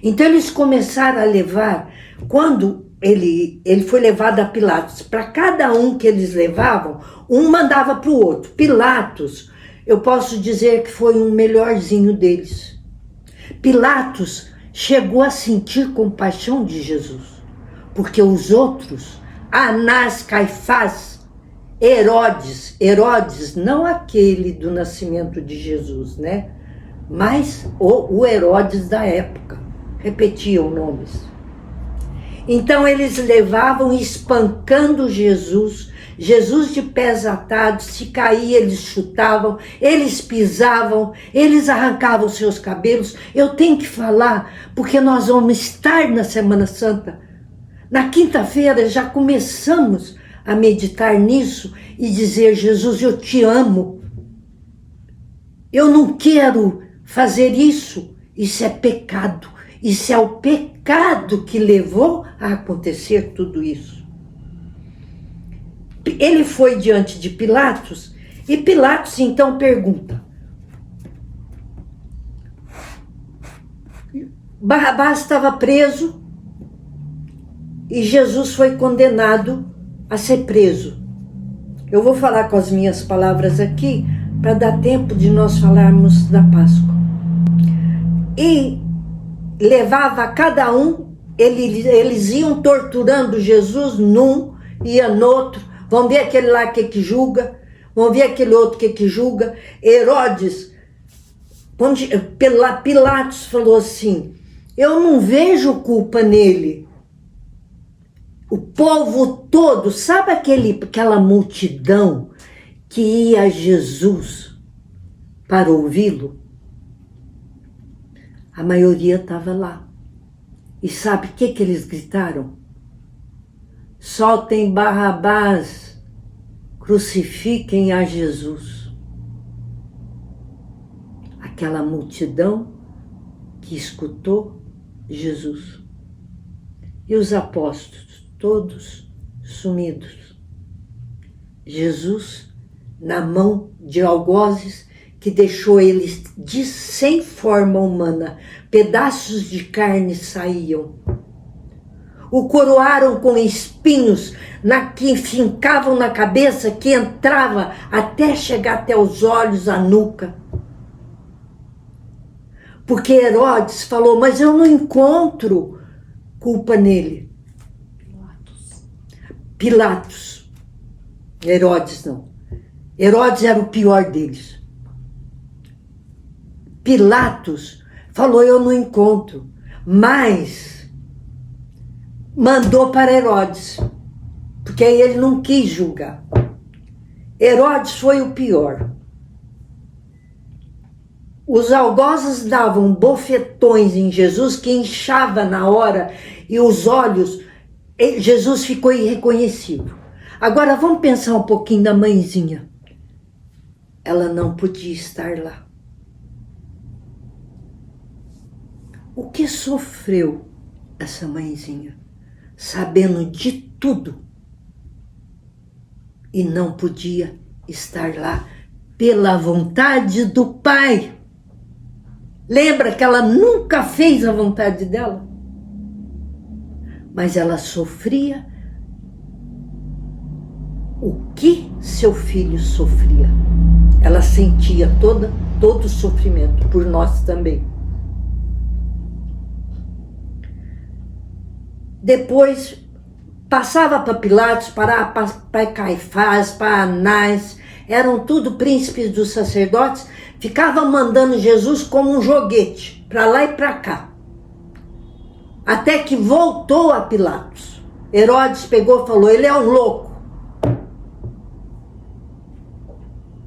Então eles começaram a levar, quando ele foi levado a Pilatos, para cada um que eles levavam, um mandava para o outro. Pilatos, eu posso dizer que foi um melhorzinho deles. Pilatos chegou a sentir compaixão de Jesus, porque os outros, Anás, Caifás, Herodes, não aquele do nascimento de Jesus, né? Mas o Herodes da época, repetiam nomes. Então eles levavam espancando Jesus de pés atados, se caía eles chutavam, eles pisavam, eles arrancavam seus cabelos. Eu tenho que falar, porque nós vamos estar na Semana Santa. Na quinta-feira já começamos a meditar nisso e dizer: Jesus, eu te amo. Eu não quero fazer isso. Isso é pecado. Isso é o pecado que levou a acontecer tudo isso. Ele foi diante de Pilatos e Pilatos então pergunta: Barrabás estava preso e Jesus foi condenado a ser preso. Eu vou falar com as minhas palavras aqui para dar tempo de nós falarmos da Páscoa. E levava a cada um, eles iam torturando Jesus num, ia no outro. Vão ver aquele lá que julga, vão ver aquele outro que julga. Herodes, Pilatos falou assim: eu não vejo culpa nele. O povo todo, sabe aquela multidão que ia a Jesus para ouvi-lo? A maioria estava lá. E sabe o que eles gritaram? Soltem Barrabás, crucifiquem a Jesus. Aquela multidão que escutou Jesus. E os apóstolos, todos sumidos. Jesus na mão de algozes que deixou eles sem forma humana. Pedaços de carne saíam. O coroaram com espinhos que fincavam na cabeça, que entrava até chegar até os olhos, a nuca. Porque Herodes falou: mas eu não encontro culpa nele. Pilatos. Herodes não. Herodes era o pior deles. Pilatos falou: eu não encontro. Mas mandou para Herodes, porque aí ele não quis julgar. Herodes foi o pior. Os algozes davam bofetões em Jesus que inchava na hora e os olhos, Jesus ficou irreconhecível. Agora vamos pensar um pouquinho na mãezinha. Ela não podia estar lá. O que sofreu essa mãezinha, sabendo de tudo? e não podia estar lá pela vontade do Pai. Lembra que ela nunca fez a vontade dela? Mas ela sofria o que seu filho sofria. Ela sentia todo o sofrimento, por nós também. Depois, passava para Pilatos, para Caifás, para Anás, eram tudo príncipes dos sacerdotes, ficavam mandando Jesus como um joguete, para lá e para cá. Até que voltou a Pilatos. Herodes pegou e falou, ele é um louco.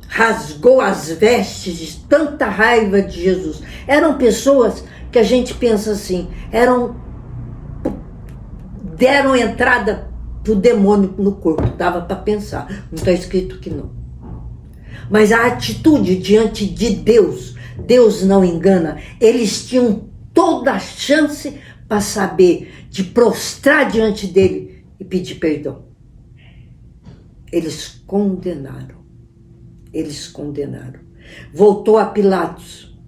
Rasgou as vestes de tanta raiva de Jesus. Eram pessoas que a gente pensa assim, deram entrada pro demônio no corpo, dava para pensar, não está escrito que não. Mas a atitude diante de Deus, Deus não engana, eles tinham toda a chance para saber de prostrar diante dele e pedir perdão. Eles condenaram. Voltou a Pilatos.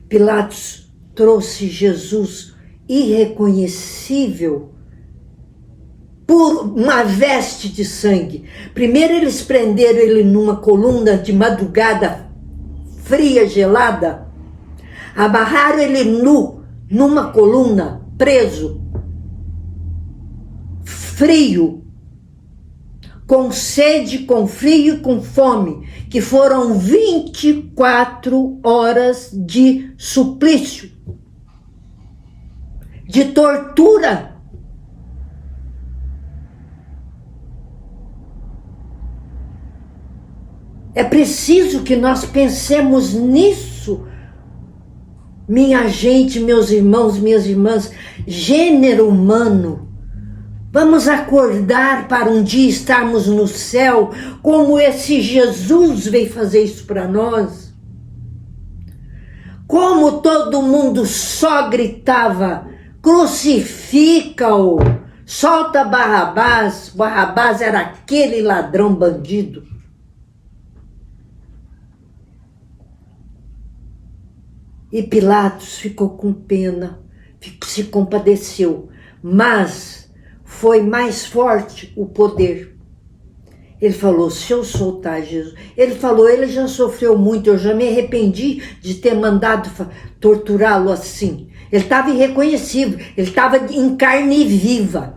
Pilatos trouxe Jesus irreconhecível por uma veste de sangue. Primeiro eles prenderam ele numa coluna de madrugada fria, gelada. Amarraram ele nu, numa coluna, preso, frio, com sede, com frio e com fome, que foram 24 horas de suplício, de tortura. É preciso que nós pensemos nisso, minha gente, meus irmãos, minhas irmãs, gênero humano. Vamos acordar para um dia estarmos no céu, como esse Jesus veio fazer isso para nós. Como todo mundo só gritava, crucifica-o, solta Barrabás. Barrabás era aquele ladrão bandido. E Pilatos ficou com pena, se compadeceu, mas foi mais forte o poder. Ele falou, se eu soltar Jesus... Ele falou, ele já sofreu muito, eu já me arrependi de ter mandado torturá-lo assim. Ele estava irreconhecível, ele estava em carne viva.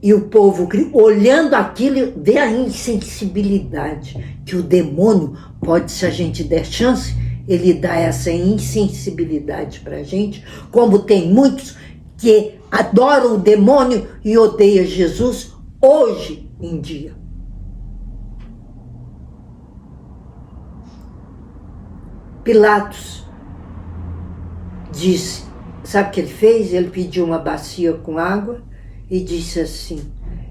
E o povo, olhando aquilo, vê a insensibilidade que o demônio pode, se a gente der chance, ele dá essa insensibilidade para a gente, como tem muitos que adoram o demônio e odeiam Jesus hoje em dia. Pilatos disse, sabe o que ele fez? Ele pediu uma bacia com água e disse assim,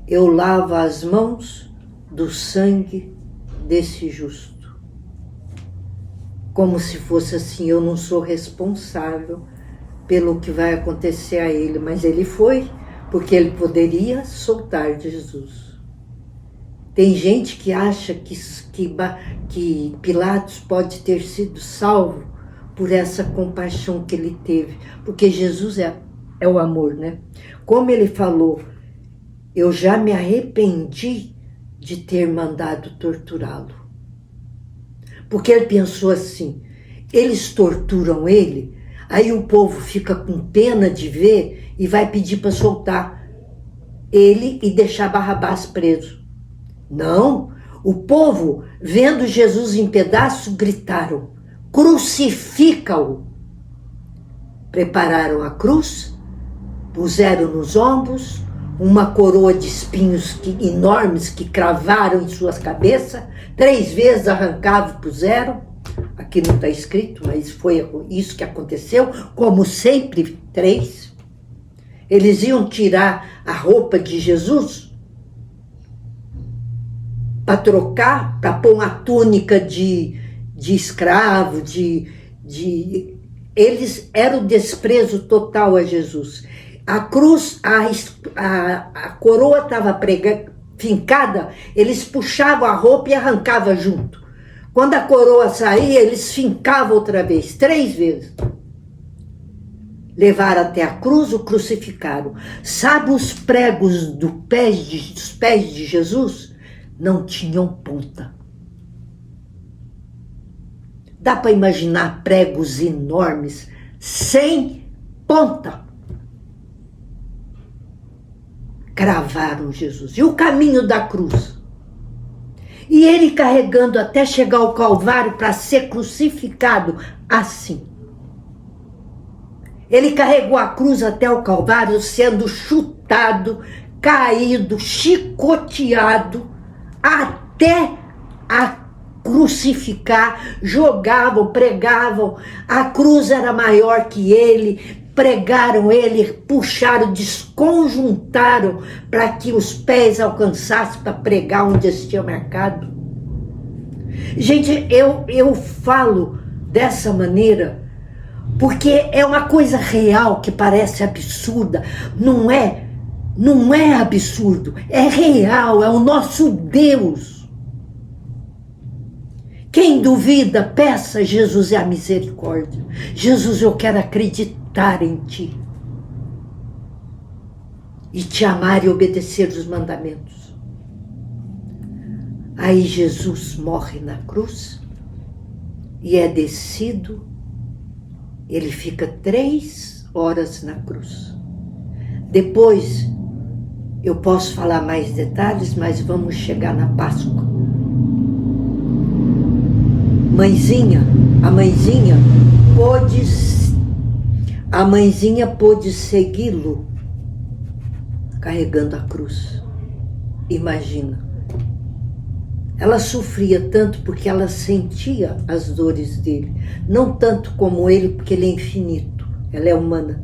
eu lavo as mãos do sangue desse justo. Como se fosse assim, eu não sou responsável pelo que vai acontecer a ele, mas ele foi, porque ele poderia soltar Jesus. Tem gente que acha que Pilatos pode ter sido salvo por essa compaixão que ele teve, porque Jesus é o amor, né? Como ele falou, eu já me arrependi de ter mandado torturá-lo. Porque ele pensou assim, eles torturam ele, aí o povo fica com pena de ver e vai pedir para soltar ele e deixar Barrabás preso. Não, o povo, vendo Jesus em pedaços, gritaram, crucifica-o. Prepararam a cruz, puseram nos ombros, uma coroa de espinhos enormes que cravaram em suas cabeças, 3 vezes arrancavam e puseram. Aqui não está escrito, mas foi isso que aconteceu, como sempre, 3. Eles iam tirar a roupa de Jesus para trocar, para pôr uma túnica de escravo, eles eram o desprezo total a Jesus. A cruz, a coroa estava fincada, eles puxavam a roupa e arrancavam junto. Quando a coroa saía, eles fincavam outra vez, 3 vezes. Levaram até a cruz, o crucificaram. Sabe os pregos dos pés de Jesus? Não tinham ponta. Dá para imaginar pregos enormes, sem ponta. Cravaram Jesus. E o caminho da cruz? E ele carregando até chegar ao Calvário para ser crucificado assim. Ele carregou a cruz até o Calvário sendo chutado, caído, chicoteado, até a crucificar, jogavam, pregavam, a cruz era maior que ele, pregaram ele, puxaram, desconjuntaram para que os pés alcançassem para pregar onde eles tinham marcado. Gente, eu falo dessa maneira porque é uma coisa real que parece absurda. Não é absurdo, é real, é o nosso Deus. Quem duvida, peça a Jesus a misericórdia. Jesus, eu quero acreditar em ti e te amar e obedecer os mandamentos. Aí Jesus morre na cruz e é descido. Ele fica 3 horas na cruz. Depois, eu posso falar mais detalhes, mas vamos chegar na Páscoa. A mãezinha pôde segui-lo carregando a cruz. Imagina. Ela sofria tanto porque ela sentia as dores dele. Não tanto como ele, porque ele é infinito, ela é humana.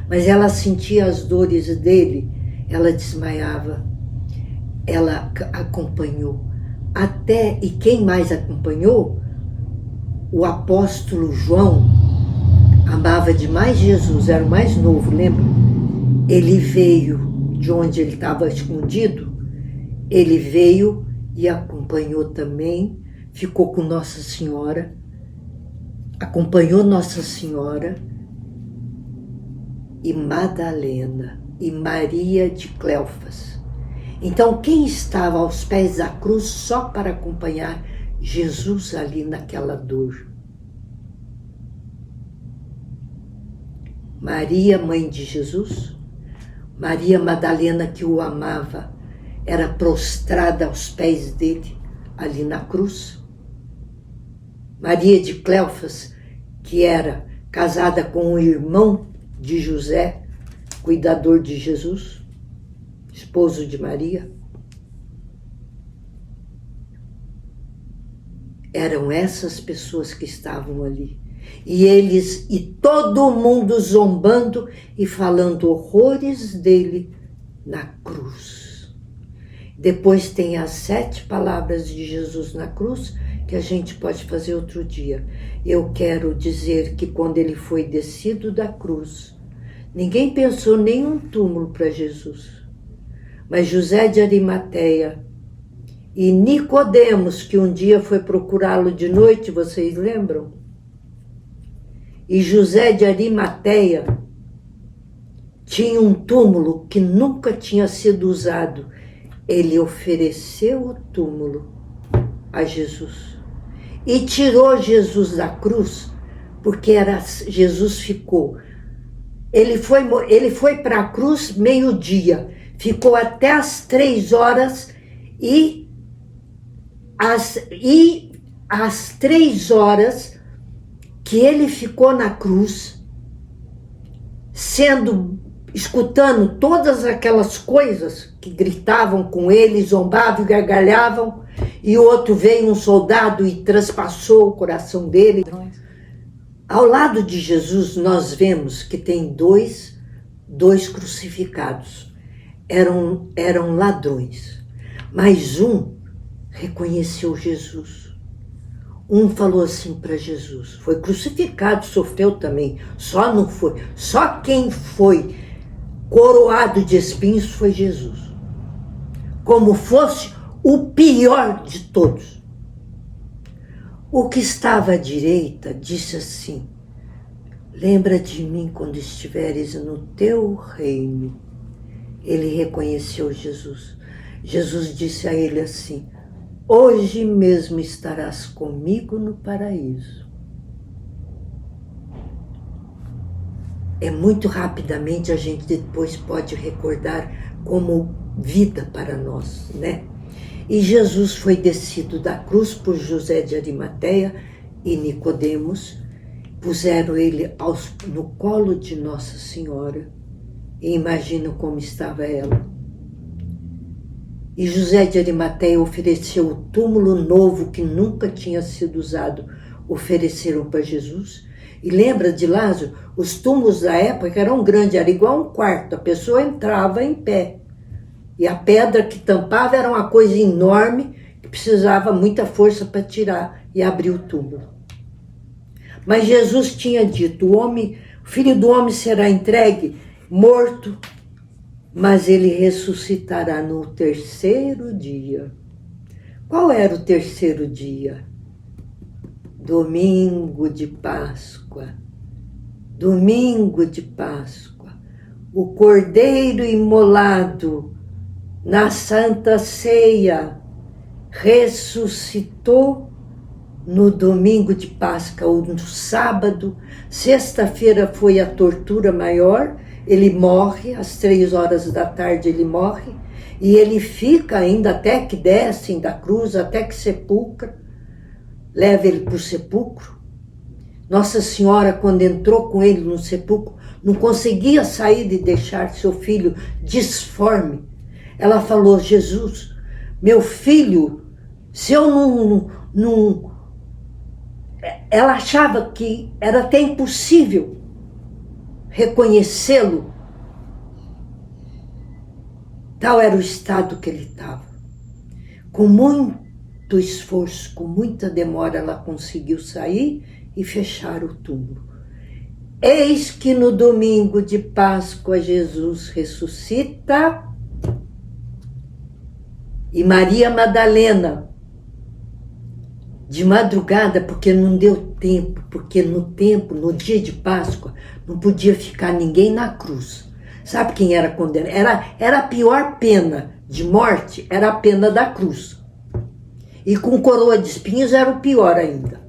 Mas ela sentia as dores dele, ela desmaiava. Ela acompanhou. E quem mais acompanhou? O apóstolo João amava demais Jesus, era o mais novo, lembra? Ele veio de onde ele estava escondido, ele veio e acompanhou também, ficou com Nossa Senhora, acompanhou Nossa Senhora e Madalena e Maria de Cleofas. Então, quem estava aos pés da cruz só para acompanhar Jesus ali naquela dor? Maria, mãe de Jesus, Maria Madalena, que o amava, era prostrada aos pés dele, ali na cruz. Maria de Cleofas, que era casada com o irmão de José, cuidador de Jesus, esposo de Maria. Eram essas pessoas que estavam ali. E todo mundo zombando e falando horrores dele na cruz. Depois tem as 7 palavras de Jesus na cruz, que a gente pode fazer outro dia. Eu quero dizer que quando ele foi descido da cruz, ninguém pensou nenhum túmulo para Jesus. Mas José de Arimateia e Nicodemos, que um dia foi procurá-lo de noite, vocês lembram? E José de Arimateia tinha um túmulo que nunca tinha sido usado. Ele ofereceu o túmulo a Jesus e tirou Jesus da cruz, porque Jesus ficou. Ele foi para a cruz meio-dia, ficou até as 3 horas e às 3 horas que ele ficou na cruz, escutando todas aquelas coisas que gritavam com ele, zombavam e gargalhavam, e o outro veio, um soldado, e transpassou o coração dele. Ao lado de Jesus, nós vemos que tem dois crucificados. Eram ladrões, mas um reconheceu Jesus. Um falou assim para Jesus, foi crucificado, sofreu também, só quem foi coroado de espinhos foi Jesus. Como fosse o pior de todos. O que estava à direita disse assim: lembra de mim quando estiveres no teu reino. Ele reconheceu Jesus. Jesus disse a ele assim: hoje mesmo estarás comigo no paraíso. Muito rapidamente a gente depois pode recordar como vida para nós, né? E Jesus foi descido da cruz por José de Arimateia e Nicodemos, puseram ele no colo de Nossa Senhora e imaginam como estava ela. E José de Arimateia ofereceu o túmulo novo que nunca tinha sido usado, ofereceram para Jesus. E lembra de Lázaro? Os túmulos da época eram grandes, era igual um quarto, a pessoa entrava em pé. E a pedra que tampava era uma coisa enorme, que precisava muita força para tirar e abrir o túmulo. Mas Jesus tinha dito: o filho do homem será entregue, morto, mas ele ressuscitará no terceiro dia. Qual era o terceiro dia? Domingo de Páscoa. Domingo de Páscoa. O cordeiro imolado na Santa Ceia ressuscitou no domingo de Páscoa ou no sábado. Sexta-feira foi a tortura maior. Ele morre, às 3 horas da tarde ele morre. E ele fica ainda até que descem da cruz, até que sepulcra. Leva ele para o sepulcro. Nossa Senhora, quando entrou com ele no sepulcro, não conseguia sair de deixar seu filho disforme. Ela falou: Jesus, meu filho, se eu não... Ela achava que era até impossível reconhecê-lo. Tal era o estado que ele estava. Com muito esforço, com muita demora, ela conseguiu sair e fechar o túmulo. Eis que no domingo de Páscoa Jesus ressuscita e Maria Madalena, de madrugada, porque não deu tempo, porque no dia de Páscoa, não podia ficar ninguém na cruz. Sabe quem era condenado? Era a pior pena de morte, era a pena da cruz. E com coroa de espinhos era o pior ainda.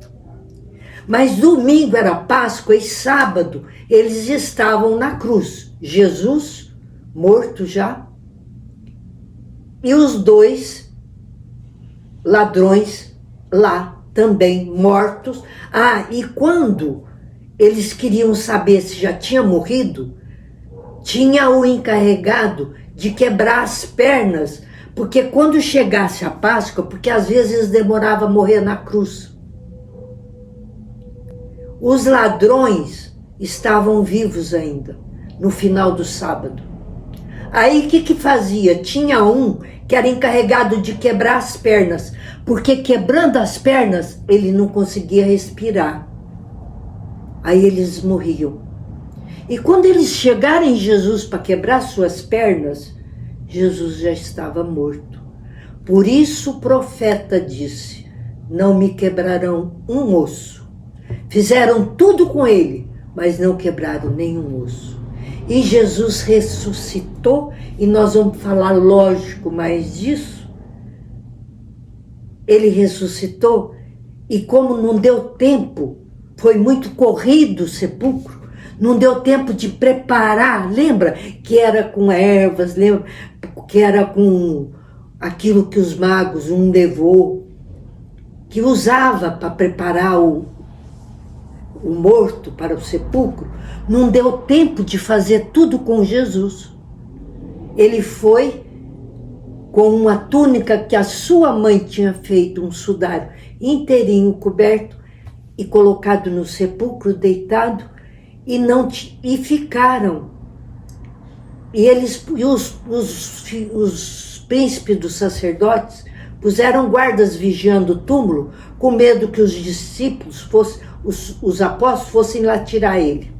Mas domingo era Páscoa e sábado eles estavam na cruz. Jesus, morto já, e os 2 ladrões lá também mortos. E quando eles queriam saber se já tinha morrido, tinha o encarregado de quebrar as pernas, porque quando chegasse a Páscoa, porque às vezes demorava a morrer na cruz, os ladrões estavam vivos ainda, no final do sábado. Aí o que fazia? Tinha um que era encarregado de quebrar as pernas, porque quebrando as pernas ele não conseguia respirar. Aí eles morriam. E quando eles chegaram em Jesus para quebrar suas pernas, Jesus já estava morto. Por isso o profeta disse: não me quebrarão um osso. Fizeram tudo com ele, mas não quebraram nenhum osso. E Jesus ressuscitou, e nós vamos falar, lógico, mais disso. Ele ressuscitou, e como não deu tempo, foi muito corrido o sepulcro, não deu tempo de preparar. Lembra que era com ervas, lembra que era com aquilo que os magos, um levou, que usava para preparar o morto para o sepulcro. Não deu tempo de fazer tudo com Jesus. Ele foi com uma túnica que a sua mãe tinha feito, um sudário inteirinho coberto e colocado no sepulcro, deitado, e ficaram. E os príncipes dos sacerdotes puseram guardas vigiando o túmulo, com medo que os discípulos os apóstolos fossem lá tirar ele.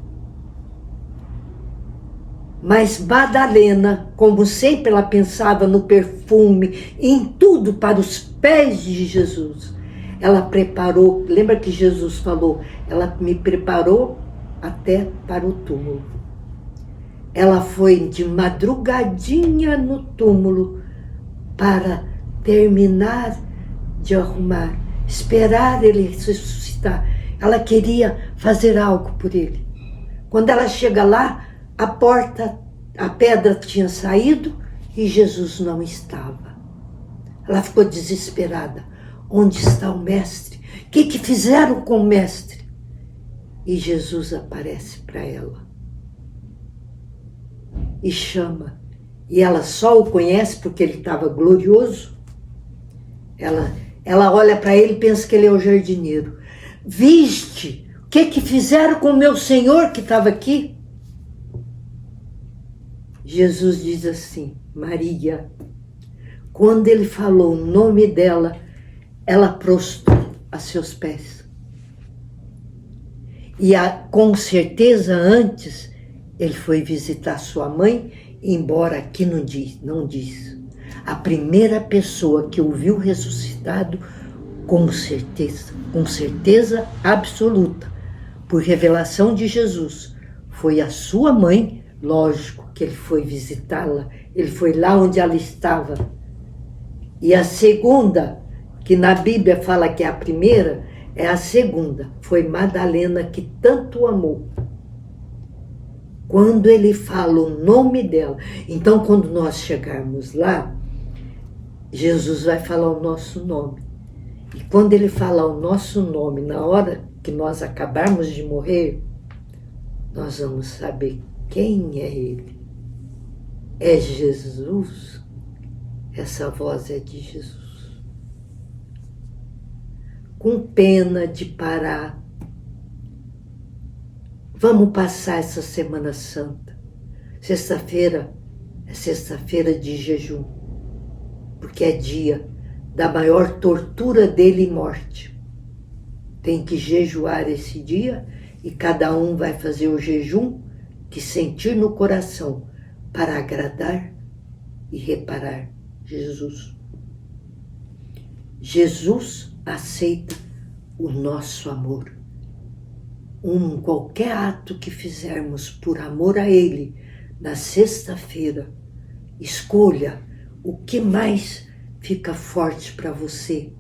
Mas Madalena, como sempre ela pensava no perfume, em tudo para os pés de Jesus. Ela preparou, lembra que Jesus falou, ela me preparou até para o túmulo. Ela foi de madrugadinha no túmulo para terminar de arrumar, esperar ele ressuscitar. Ela queria fazer algo por ele. Quando ela chega lá, a pedra tinha saído e Jesus não estava. Ela ficou desesperada. Onde está o mestre? O que fizeram com o mestre? E Jesus aparece para ela e chama. E ela só o conhece porque ele estava glorioso. Ela olha para ele e pensa que ele é o jardineiro. Viste? O que fizeram com o meu Senhor que estava aqui? Jesus diz assim, Maria. Quando ele falou o nome dela, ela prostrou a seus pés. E com certeza antes ele foi visitar sua mãe, embora aqui não diz. A primeira pessoa que o viu ressuscitado, com certeza absoluta, por revelação de Jesus, foi a sua mãe. Lógico que ele foi visitá-la, ele foi lá onde ela estava. E a segunda, que na Bíblia fala que é a primeira, é a segunda, foi Madalena, que tanto amou. Quando ele fala o nome dela, então quando nós chegarmos lá, Jesus vai falar o nosso nome. E quando ele falar o nosso nome, na hora que nós acabarmos de morrer, nós vamos saber quem é ele. É Jesus. Essa voz é de Jesus. Com pena de parar, vamos passar essa Semana Santa. Sexta-feira é sexta-feira de jejum, porque é dia da maior tortura dele e morte. Tem que jejuar esse dia e cada um vai fazer o jejum que sentir no coração para agradar e reparar Jesus. Jesus aceita o nosso amor. Qualquer ato que fizermos por amor a Ele na sexta-feira, escolha o que mais fica forte para você.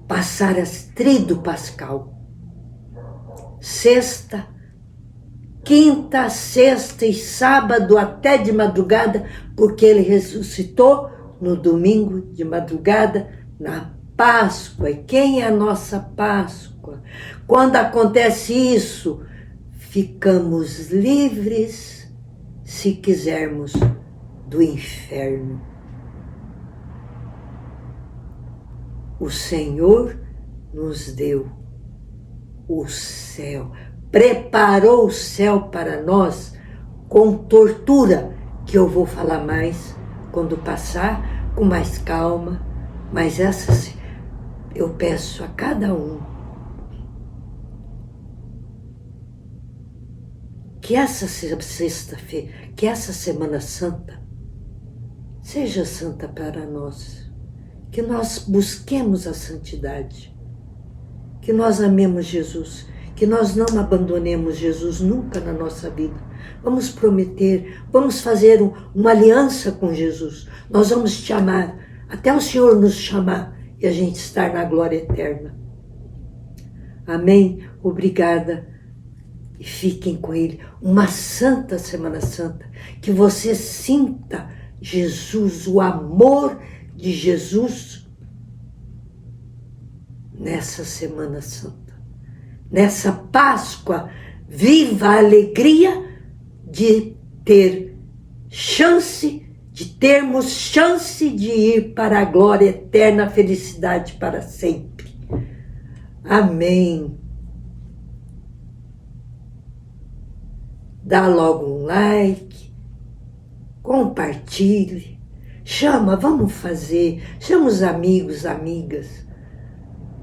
Passar as tríduo pascal. Sexta, quinta, sexta e sábado até de madrugada, porque ele ressuscitou no domingo de madrugada, na Páscoa. E quem é a nossa Páscoa? Quando acontece isso, ficamos livres, se quisermos, do inferno. O Senhor nos deu o céu, preparou o céu para nós com tortura, que eu vou falar mais quando passar, com mais calma, mas essas eu peço a cada um que essa sexta-feira, que essa Semana Santa seja santa para nós, que nós busquemos a santidade, que nós amemos Jesus, que nós não abandonemos Jesus nunca na nossa vida. Vamos prometer, vamos fazer uma aliança com Jesus. Nós vamos te amar, até o Senhor nos chamar e a gente estar na glória eterna. Amém? Obrigada. E fiquem com Ele. Uma santa Semana Santa. Que você sinta Jesus, o amor de Jesus nessa Semana Santa. Nessa Páscoa, viva a alegria de termos chance de ir para a glória eterna, a felicidade para sempre. Amém. Dá logo um like, compartilhe, vamos fazer, chama os amigos, amigas,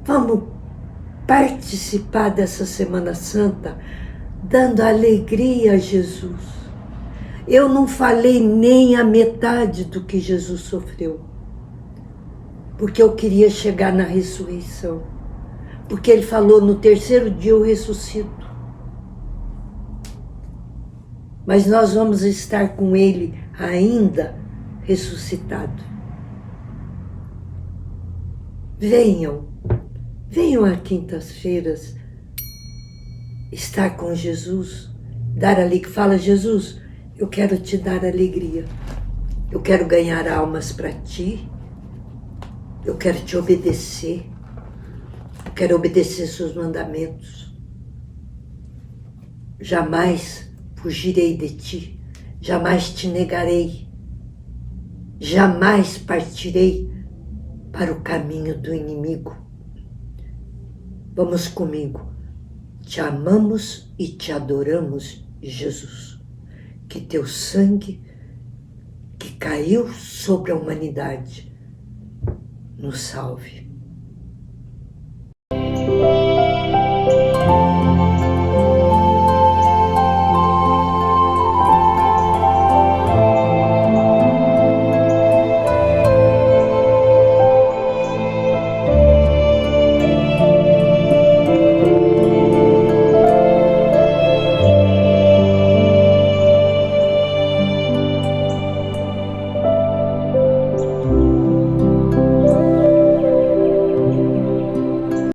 vamos participar dessa Semana Santa, dando alegria a Jesus. Eu não falei nem a metade do que Jesus sofreu. Porque eu queria chegar na ressurreição. Porque ele falou, no terceiro dia eu ressuscito. Mas nós vamos estar com ele ainda ressuscitado. Venham às quintas-feiras estar com Jesus, dar alegria. Fala, Jesus, eu quero te dar alegria. Eu quero ganhar almas para ti. Eu quero te obedecer. Eu quero obedecer seus mandamentos. Jamais fugirei de ti. Jamais te negarei. Jamais partirei para o caminho do inimigo. Vamos comigo. Te amamos e te adoramos, Jesus. Que teu sangue que caiu sobre a humanidade nos salve.